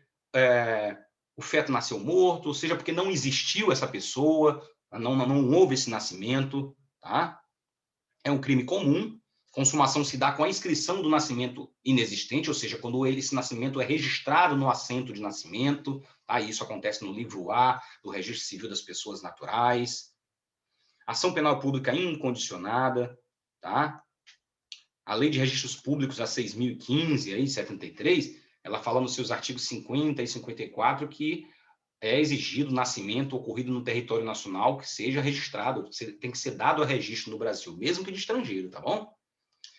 o feto nasceu morto, seja porque não existiu essa pessoa, não houve esse nascimento, tá? É um crime comum. Consumação se dá com a inscrição do nascimento inexistente, ou seja, quando esse nascimento é registrado no assento de nascimento, tá? Isso acontece no livro A do Registro Civil das Pessoas Naturais. Ação penal pública incondicionada, tá? A Lei de Registros Públicos, a 6.015, aí, 73, ela fala nos seus artigos 50 e 54 que é exigido nascimento ocorrido no território nacional que seja registrado, tem que ser dado a registro no Brasil, mesmo que de estrangeiro, tá bom?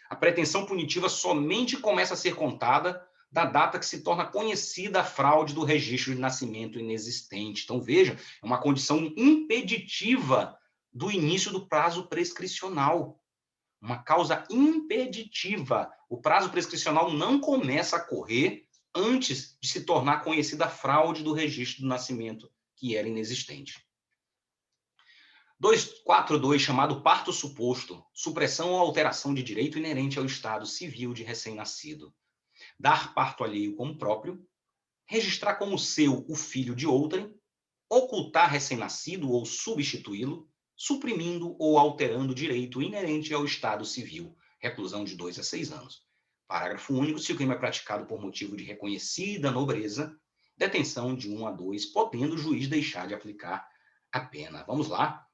A pretensão punitiva somente começa a ser contada da data que se torna conhecida a fraude do registro de nascimento inexistente. Então, veja, é uma condição impeditiva do início do prazo prescricional. uma causa impeditiva. O prazo prescricional não começa a correr antes de se tornar conhecida a fraude do registro do nascimento, que era inexistente. 242, chamado parto suposto, supressão ou alteração de direito inerente ao estado civil de recém-nascido. Dar parto alheio como próprio, registrar como seu o filho de outrem, ocultar recém-nascido ou substituí-lo, suprimindo ou alterando direito inerente ao estado civil, reclusão de 2 a 6 anos. Parágrafo único, se o crime é praticado por motivo de reconhecida nobreza, detenção de 1 a 2, podendo o juiz deixar de aplicar a pena. Vamos lá?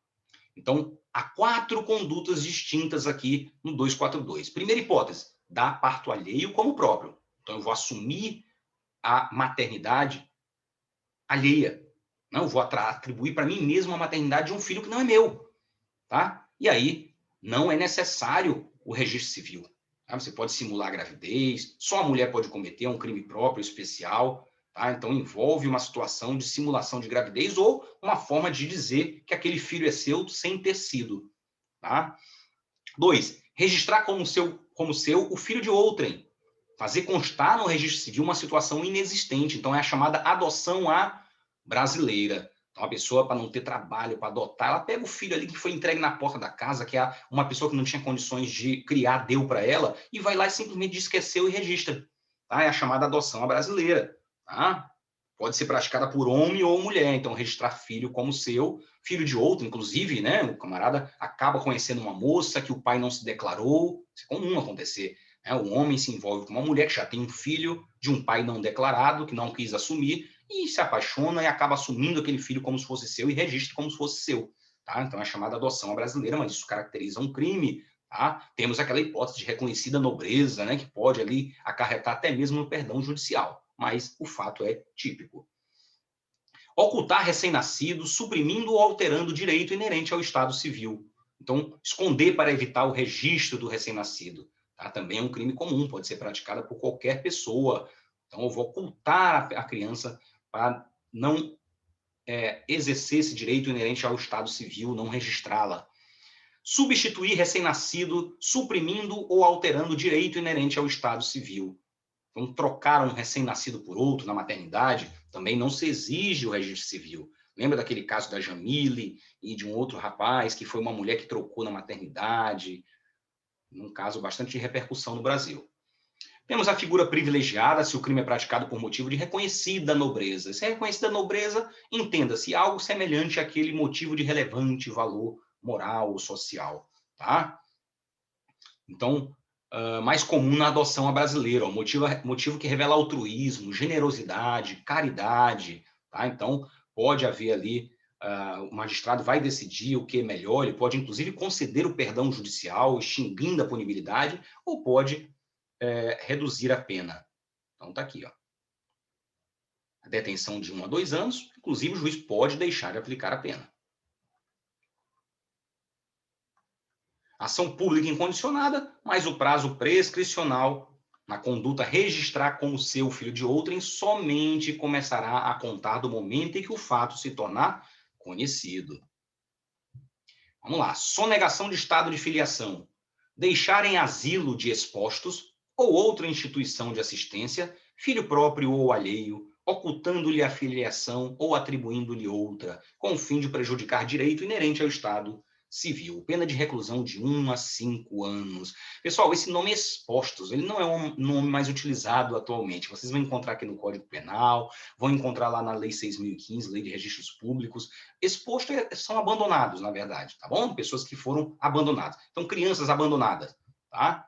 Então, há 4 condutas distintas aqui no 242. Primeira hipótese, dar parto alheio como próprio. Então, eu vou assumir a maternidade alheia. Não, eu vou atribuir para mim mesmo a maternidade de um filho que não é meu. Tá? E aí, não é necessário o registro civil. Tá? Você pode simular a gravidez, só a mulher pode cometer, é um crime próprio, especial. Tá? Então, envolve uma situação de simulação de gravidez ou uma forma de dizer que aquele filho é seu sem ter sido. Tá? 2, registrar como seu o filho de outrem. Fazer constar no registro civil uma situação inexistente. Então, é a chamada adoção à brasileira. Então, a pessoa, para não ter trabalho, para adotar, ela pega o filho ali que foi entregue na porta da casa, que é uma pessoa que não tinha condições de criar, deu para ela, e vai lá e simplesmente esqueceu e registra. Tá? É a chamada adoção à brasileira. Tá? Pode ser praticada por homem ou mulher. Então, registrar filho como seu, filho de outro, inclusive, né? O camarada acaba conhecendo uma moça que o pai não se declarou. Isso é comum acontecer. O homem se envolve com uma mulher que já tem um filho de um pai não declarado, que não quis assumir, e se apaixona e acaba assumindo aquele filho como se fosse seu e registra como se fosse seu. Tá? Então, é chamada adoção brasileira, mas isso caracteriza um crime. Tá? Temos aquela hipótese de reconhecida nobreza, né, que pode ali acarretar até mesmo no perdão judicial, mas o fato é típico. Ocultar recém-nascido, suprimindo ou alterando direito inerente ao estado civil. Então, esconder para evitar o registro do recém-nascido. Tá? Também é um crime comum, pode ser praticado por qualquer pessoa. Então, eu vou ocultar a criança para não exercer esse direito inerente ao estado civil, não registrá-la. Substituir recém-nascido, suprimindo ou alterando direito inerente ao estado civil. Então, trocar um recém-nascido por outro na maternidade, também não se exige o registro civil. Lembra daquele caso da Jamile e de um outro rapaz que foi uma mulher que trocou na maternidade? Um caso bastante de repercussão no Brasil. Temos a figura privilegiada, se o crime é praticado por motivo de reconhecida nobreza. Se é reconhecida nobreza, entenda-se algo semelhante àquele motivo de relevante valor moral ou social. Tá? Então, mais comum na adoção à brasileira, motivo que revela altruísmo, generosidade, caridade. Tá? Então, pode haver ali, o magistrado vai decidir o que é melhor, ele pode, inclusive, conceder o perdão judicial, extinguindo a punibilidade, ou pode reduzir a pena. Então, está aqui. Ó. A detenção de 1 a 2 anos, inclusive, o juiz pode deixar de aplicar a pena. Ação pública incondicionada, mas o prazo prescricional na conduta registrar como seu filho de outrem somente começará a contar do momento em que o fato se tornar conhecido. Vamos lá. Sonegação de estado de filiação. Deixar em asilo de expostos ou outra instituição de assistência, filho próprio ou alheio, ocultando-lhe a filiação ou atribuindo-lhe outra, com o fim de prejudicar direito inerente ao estado civil. Pena de reclusão de 1 a 5 anos. Pessoal, esse nome expostos, ele não é um nome mais utilizado atualmente. Vocês vão encontrar aqui no Código Penal, vão encontrar lá na Lei 6.015, Lei de Registros Públicos. Exposto são abandonados, na verdade, tá bom? Pessoas que foram abandonadas. Então, crianças abandonadas, tá?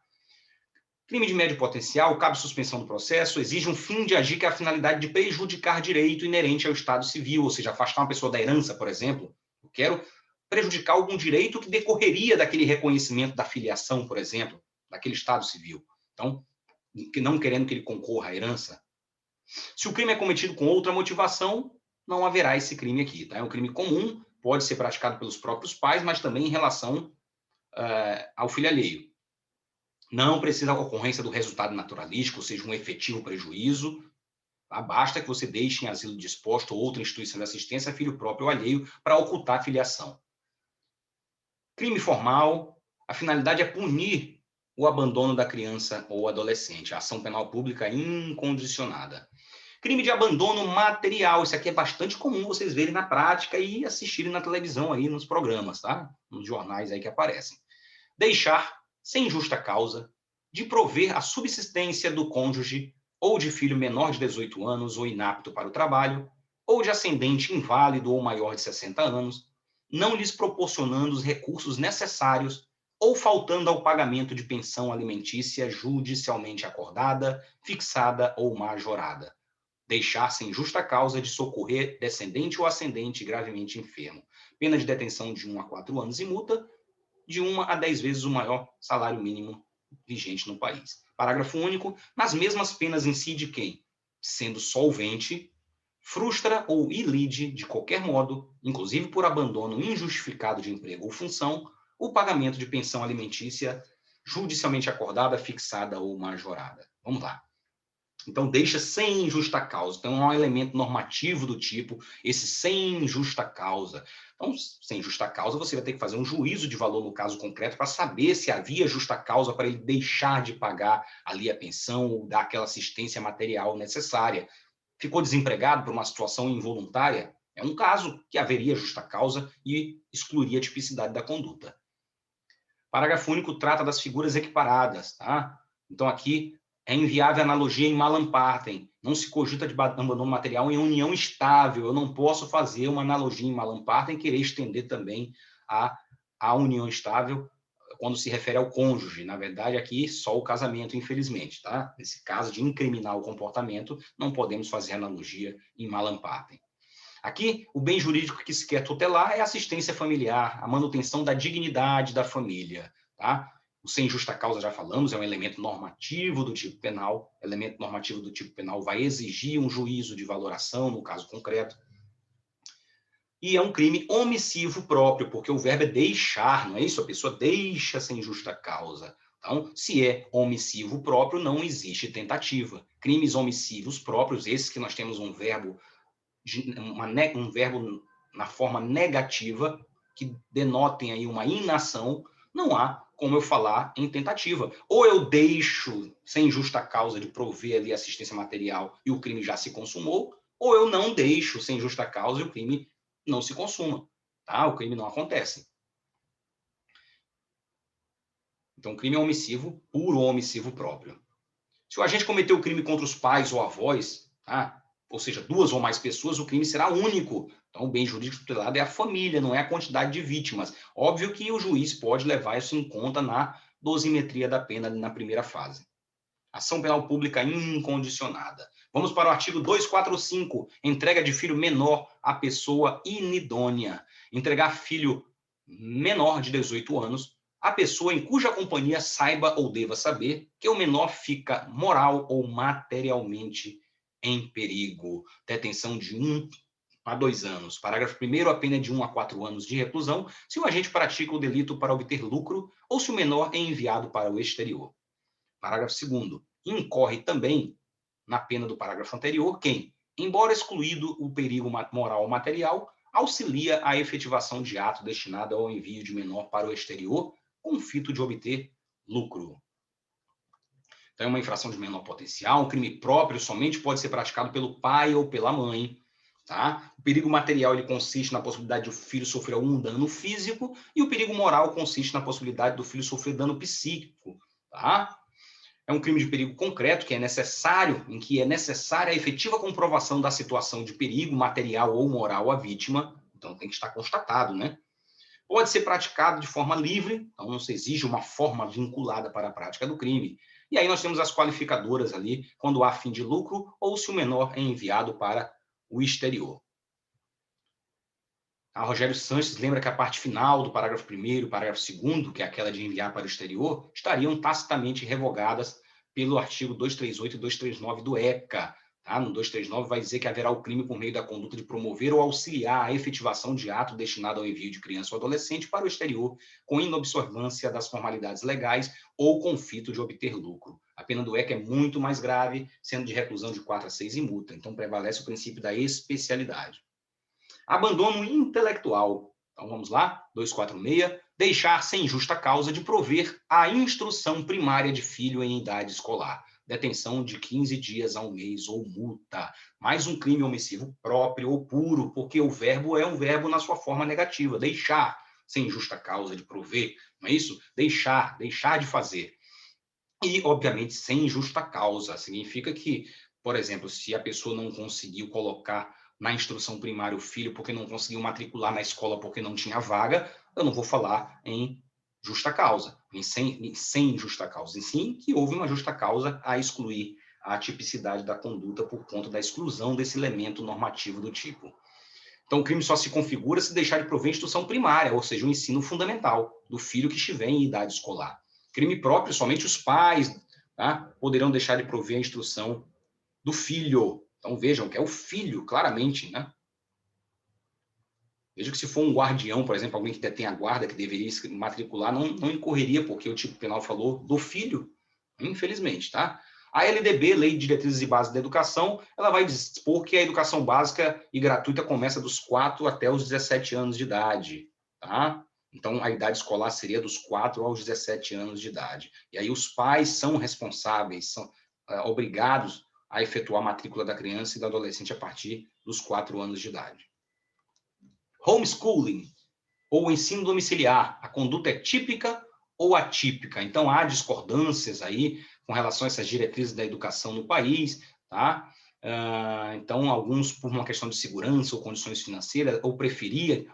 Crime de médio potencial, cabe suspensão do processo, exige um fim de agir que é a finalidade de prejudicar direito inerente ao estado civil, ou seja, afastar uma pessoa da herança, por exemplo. Eu quero prejudicar algum direito que decorreria daquele reconhecimento da filiação, por exemplo, daquele estado civil. Então, não querendo que ele concorra à herança. Se o crime é cometido com outra motivação, não haverá esse crime aqui. Tá? É um crime comum, pode ser praticado pelos próprios pais, mas também em relação ao filho alheio. Não precisa a ocorrência do resultado naturalístico, ou seja, um efetivo prejuízo. Tá? Basta que você deixe em asilo disposto ou outra instituição de assistência filho próprio ou alheio para ocultar a filiação. Crime formal, A finalidade é punir o abandono da criança ou adolescente, a ação penal pública incondicionada. Crime de abandono material, isso aqui é bastante comum vocês verem na prática e assistirem na televisão aí nos programas, tá? Nos jornais aí que aparecem. Deixar, sem justa causa, de prover a subsistência do cônjuge ou de filho menor de 18 anos ou inapto para o trabalho, ou de ascendente inválido ou maior de 60 anos, não lhes proporcionando os recursos necessários ou faltando ao pagamento de pensão alimentícia judicialmente acordada, fixada ou majorada. Deixar sem justa causa de socorrer descendente ou ascendente gravemente enfermo. Pena de detenção de 1 a 4 anos e multa de 1 a 10 vezes o maior salário mínimo vigente no país. Parágrafo único. Nas mesmas penas incide quem, sendo solvente, frustra ou ilide de qualquer modo, inclusive por abandono injustificado de emprego ou função, o pagamento de pensão alimentícia judicialmente acordada, fixada ou majorada. Vamos lá. Então, deixa sem justa causa. Então, é um elemento normativo do tipo, esse sem justa causa. Então, sem justa causa, você vai ter que fazer um juízo de valor no caso concreto para saber se havia justa causa para ele deixar de pagar ali a pensão ou dar aquela assistência material necessária. Ficou desempregado por uma situação involuntária? É um caso que haveria justa causa e excluiria a tipicidade da conduta. Parágrafo único trata das figuras equiparadas, tá? Então, aqui é inviável a analogia em malam partem. Não se cogita de abandono material em união estável. Eu não posso fazer uma analogia em malam partem e querer estender também a união estável quando se refere ao cônjuge. Na verdade, aqui só o casamento, infelizmente, tá? Nesse caso de incriminar o comportamento, não podemos fazer analogia em malam partem. Aqui, o bem jurídico que se quer tutelar é a assistência familiar, a manutenção da dignidade da família, tá? O sem justa causa, já falamos, é um elemento normativo do tipo penal. Elemento normativo do tipo penal vai exigir um juízo de valoração, no caso concreto. E é um crime omissivo próprio, porque o verbo é deixar, não é isso? A pessoa deixa sem justa causa. Então, se é omissivo próprio, não existe tentativa. Crimes omissivos próprios, esses que nós temos um verbo na forma negativa, que denotem aí uma inação, não há como eu falar em tentativa. Ou eu deixo, sem justa causa, de prover ali assistência material e o crime já se consumou, ou eu não deixo, sem justa causa, e o crime não se consuma. Tá? O crime não acontece. Então, o crime é omissivo, puro omissivo próprio. Se o agente cometeu o crime contra os pais ou avós, tá? Ou seja, 2 ou mais pessoas, o crime será único. Então, o bem jurídico tutelado é a família, não é a quantidade de vítimas. Óbvio que o juiz pode levar isso em conta na dosimetria da pena, na primeira fase. Ação penal pública incondicionada. Vamos para o artigo 245, entrega de filho menor à pessoa inidônea. Entregar filho menor de 18 anos a pessoa em cuja companhia saiba ou deva saber que o menor fica moral ou materialmente em perigo. Detenção de 1 a 2 anos. Parágrafo 1º, a pena é de 1 a 4 anos de reclusão se o agente pratica o delito para obter lucro ou se o menor é enviado para o exterior. Parágrafo 2º, incorre também na pena do parágrafo anterior quem, embora excluído o perigo moral ou material, auxilia a efetivação de ato destinado ao envio de menor para o exterior com o fito de obter lucro. Então, é uma infração de menor potencial, um crime próprio somente pode ser praticado pelo pai ou pela mãe. Tá? O perigo material ele consiste na possibilidade de o filho sofrer algum dano físico e o perigo moral consiste na possibilidade do filho sofrer dano psíquico. Tá? É um crime de perigo concreto em que é necessária a efetiva comprovação da situação de perigo material ou moral à vítima. Então, tem que estar constatado, né? Pode ser praticado de forma livre, então não se exige uma forma vinculada para a prática do crime. E aí nós temos as qualificadoras ali, quando há fim de lucro ou se o menor é enviado para o exterior. A Rogério Sanches lembra que a parte final do parágrafo 1º e parágrafo 2º, que é aquela de enviar para o exterior, estariam tacitamente revogadas pelo artigo 238 e 239 do ECA. Tá? No 239 vai dizer que haverá o crime por meio da conduta de promover ou auxiliar a efetivação de ato destinado ao envio de criança ou adolescente para o exterior, com inobservância das formalidades legais ou com fito de obter lucro. A pena do ECA é muito mais grave, sendo de reclusão de 4 a 6 e multa. Então, prevalece o princípio da especialidade. Abandono intelectual. Então, vamos lá, 246, deixar sem justa causa de prover a instrução primária de filho em idade escolar. Detenção de 15 dias a um mês ou multa. Mais um crime omissivo próprio ou puro, porque o verbo é um verbo na sua forma negativa, deixar sem justa causa de prover, não é isso? Deixar de fazer. E, obviamente, sem justa causa. Significa que, por exemplo, se a pessoa não conseguiu colocar na instrução primária o filho porque não conseguiu matricular na escola porque não tinha vaga, eu não vou falar em justa causa, sem justa causa, em sim que houve uma justa causa a excluir a tipicidade da conduta por conta da exclusão desse elemento normativo do tipo. Então, o crime só se configura se deixar de prover a instrução primária, ou seja, o ensino fundamental do filho que estiver em idade escolar. Crime próprio, somente os pais, tá, poderão deixar de prover a instrução do filho. Então, vejam que é o filho, claramente, né? Veja que se for um guardião, por exemplo, alguém que detém a guarda, que deveria se matricular, não incorreria, porque o tipo penal falou do filho, infelizmente, tá? A LDB, Lei de Diretrizes e Bases da Educação, ela vai dispor que a educação básica e gratuita começa dos 4 até os 17 anos de idade, tá? Então, a idade escolar seria dos 4 aos 17 anos de idade. E aí os pais são responsáveis, são obrigados a efetuar a matrícula da criança e do adolescente a partir dos 4 anos de idade. Homeschooling, ou ensino domiciliar, a conduta é típica ou atípica? Então, há discordâncias aí com relação a essas diretrizes da educação no país, tá? Então, alguns, por uma questão de segurança ou condições financeiras, ou preferem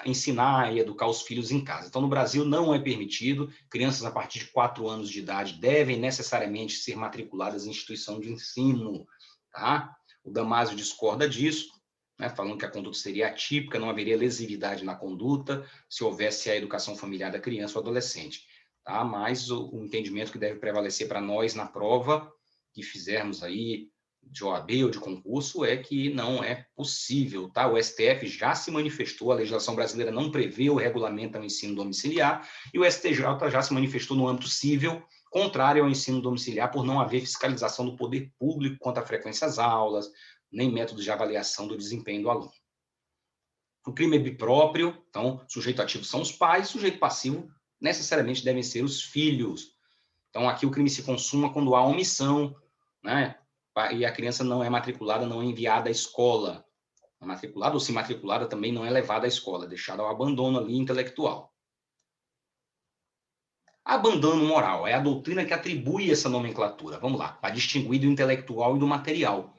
ensinar e educar os filhos em casa. Então, no Brasil, não é permitido. Crianças a partir de 4 anos de idade devem necessariamente ser matriculadas em instituição de ensino, tá? O Damásio discorda disso, né, falando que a conduta seria atípica, não haveria lesividade na conduta se houvesse a educação familiar da criança ou adolescente. Tá? Mas o entendimento que deve prevalecer para nós na prova que fizermos aí de OAB ou de concurso é que não é possível. Tá? O STF já se manifestou, a legislação brasileira não prevê ou regulamenta o ensino domiciliar, e o STJ já se manifestou no âmbito civil, contrário ao ensino domiciliar, por não haver fiscalização do poder público quanto à frequência às aulas, nem métodos de avaliação do desempenho do aluno. O crime é bipróprio, então, sujeito ativo são os pais, sujeito passivo necessariamente devem ser os filhos. Então, aqui o crime se consuma quando há omissão, né? E a criança não é matriculada, não é enviada à escola. Matriculada ou se matriculada também não é levada à escola, é deixada ao abandono ali intelectual. Abandono moral é a doutrina que atribui essa nomenclatura. Vamos lá, para distinguir do intelectual e do material.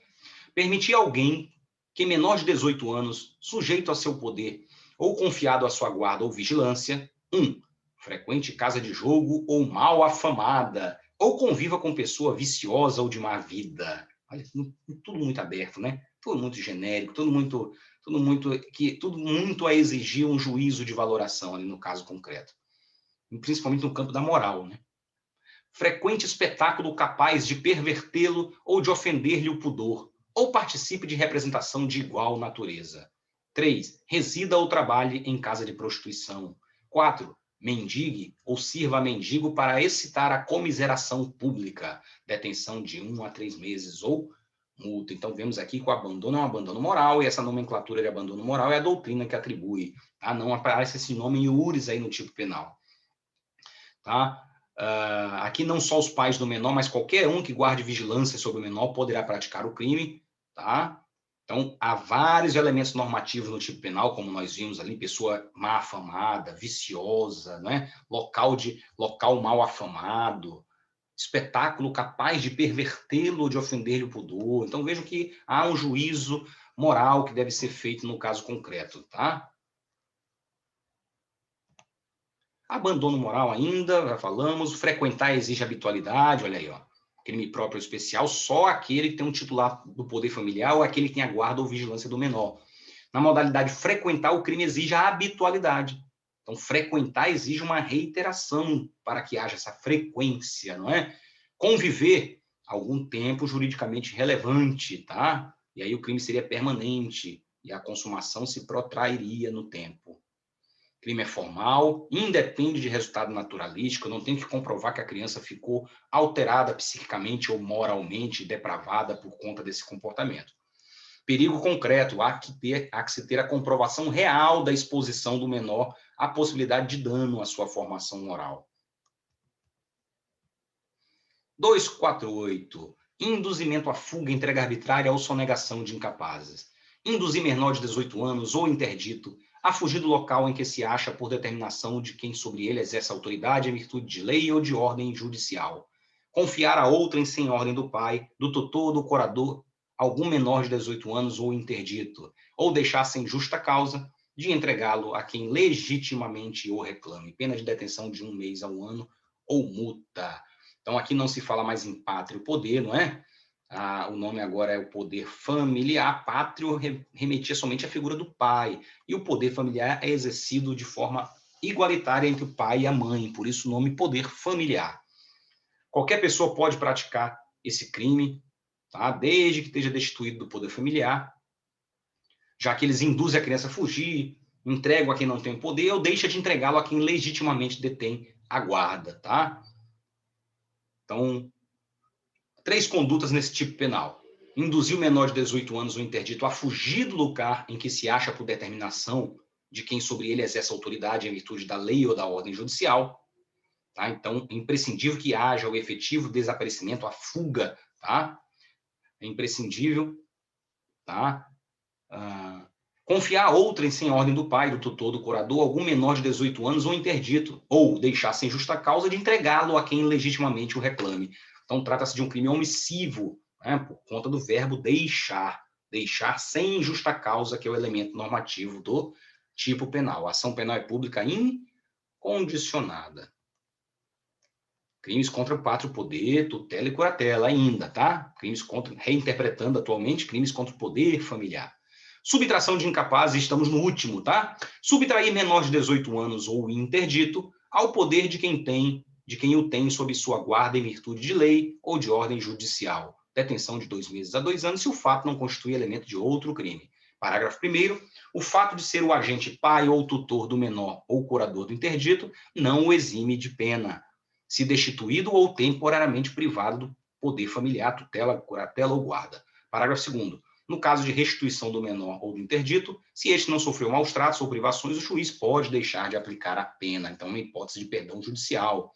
Permitir a alguém que menor de 18 anos, sujeito a seu poder ou confiado à sua guarda ou vigilância, 1. Frequente casa de jogo ou mal afamada, ou conviva com pessoa viciosa ou de má vida. Olha, tudo muito aberto, né? Tudo muito genérico, tudo muito a exigir um juízo de valoração ali no caso concreto. E principalmente no campo da moral, né? Frequente espetáculo capaz de pervertê-lo ou de ofender-lhe o pudor, ou participe de representação de igual natureza. 3. Resida ou trabalhe em casa de prostituição. 4. Mendigue ou sirva a mendigo para excitar a comiseração pública. Detenção de 1 a 3 meses ou multa. Então, vemos aqui que o abandono é um abandono moral, e essa nomenclatura de abandono moral é a doutrina que atribui. Tá? Não aparece esse nome iuris aí no tipo penal. Tá? Aqui não só os pais do menor, mas qualquer um que guarde vigilância sobre o menor poderá praticar o crime, tá? Então, há vários elementos normativos no tipo penal, como nós vimos ali, pessoa má afamada, viciosa, né? Local mal afamado, espetáculo capaz de pervertê-lo ou de ofender-lhe o pudor. Então, vejam que há um juízo moral que deve ser feito no caso concreto, tá? Abandono moral ainda, já falamos. Frequentar exige habitualidade, olha aí, ó. Crime próprio especial, só aquele que tem um titular do poder familiar ou aquele que tem a guarda ou vigilância do menor. Na modalidade frequentar, o crime exige a habitualidade. Então, frequentar exige uma reiteração para que haja essa frequência, não é? Conviver, algum tempo juridicamente relevante, tá? E aí o crime seria permanente e a consumação se protrairia no tempo. Crime é formal, independe de resultado naturalístico, eu não tenho que comprovar que a criança ficou alterada psiquicamente ou moralmente depravada por conta desse comportamento. Perigo concreto, há que se ter a comprovação real da exposição do menor à possibilidade de dano à sua formação moral. 248. Induzimento à fuga, entrega arbitrária ou sonegação de incapazes. Induzir menor de 18 anos ou interdito a fugir do local em que se acha por determinação de quem sobre ele exerce autoridade em virtude de lei ou de ordem judicial. Confiar a outrem sem ordem do pai, do tutor ou do curador algum menor de 18 anos ou interdito, ou deixar sem justa causa de entregá-lo a quem legitimamente o reclame. Pena de detenção de 1 mês a 1 ano ou multa. Então, aqui não se fala mais em pátrio poder, não é? O nome agora é o poder familiar. Pátrio remetia somente à figura do pai. E o poder familiar é exercido de forma igualitária entre o pai e a mãe. Por isso, o nome poder familiar. Qualquer pessoa pode praticar esse crime, tá? Desde que esteja destituído do poder familiar, já que eles induzem a criança a fugir, entregam a quem não tem poder ou deixa de entregá-lo a quem legitimamente detém a guarda, tá? Então, 3 condutas nesse tipo penal. Induzir o menor de 18 anos ou interdito a fugir do lugar em que se acha por determinação de quem sobre ele exerce autoridade em virtude da lei ou da ordem judicial. Tá? Então, é imprescindível que haja o efetivo desaparecimento, a fuga. Tá? É imprescindível. Tá? Confiar a outrem sem ordem do pai, do tutor, do curador, algum menor de 18 anos ou interdito, ou deixar sem justa causa de entregá-lo a quem legitimamente o reclame. Então, trata-se de um crime omissivo, né, por conta do verbo deixar. Deixar sem justa causa, que é o elemento normativo do tipo penal. A ação penal é pública incondicionada. Crimes contra o pátrio poder, tutela e curatela ainda, tá? Crimes contra, reinterpretando atualmente, crimes contra o poder familiar. Subtração de incapazes, estamos no último, tá? Subtrair menor de 18 anos ou interdito ao poder de quem o tem sob sua guarda em virtude de lei ou de ordem judicial. Detenção de 2 meses a 2 anos se o fato não constitui elemento de outro crime. Parágrafo 1º. O fato de ser o agente pai ou tutor do menor ou curador do interdito não o exime de pena, se destituído ou temporariamente privado do poder familiar, tutela, curatela ou guarda. Parágrafo 2º. No caso de restituição do menor ou do interdito, se este não sofreu maus tratos ou privações, o juiz pode deixar de aplicar a pena. Então, uma hipótese de perdão judicial.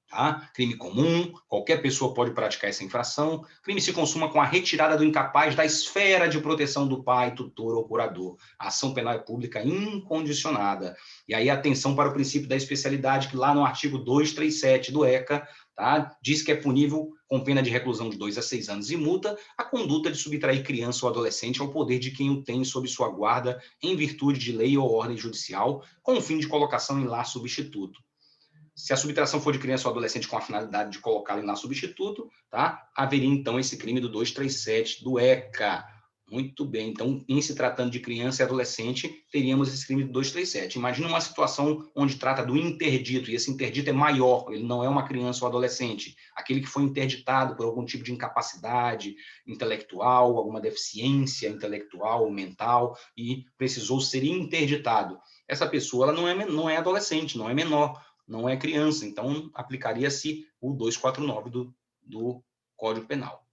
Tá? Crime comum, qualquer pessoa pode praticar essa infração. Crime se consuma com a retirada do incapaz da esfera de proteção do pai, tutor ou curador. A ação penal é pública incondicionada. E aí, atenção para o princípio da especialidade, que lá no artigo 237 do ECA, tá? Diz que é punível com pena de reclusão de 2 a 6 anos e multa a conduta de subtrair criança ou adolescente ao poder de quem o tem sob sua guarda em virtude de lei ou ordem judicial, com o fim de colocação em lar substituto. Se a subtração for de criança ou adolescente com a finalidade de colocá-lo em lar substituto, tá? Haveria, então, esse crime do 237 do ECA. Muito bem. Então, em se tratando de criança e adolescente, teríamos esse crime do 237. Imagina uma situação onde trata do interdito, e esse interdito é maior, ele não é uma criança ou adolescente. Aquele que foi interditado por algum tipo de incapacidade intelectual, alguma deficiência intelectual ou mental, e precisou ser interditado. Essa pessoa ela não é adolescente, não é menor, não é criança, então aplicaria-se o 249 do Código Penal.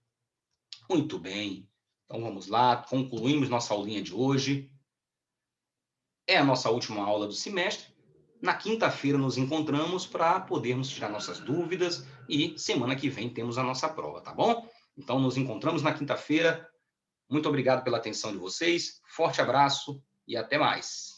Muito bem, então vamos lá, concluímos nossa aulinha de hoje. É a nossa última aula do semestre. Na quinta-feira nos encontramos para podermos tirar nossas dúvidas e semana que vem temos a nossa prova, tá bom? Então nos encontramos na quinta-feira. Muito obrigado pela atenção de vocês, forte abraço e até mais.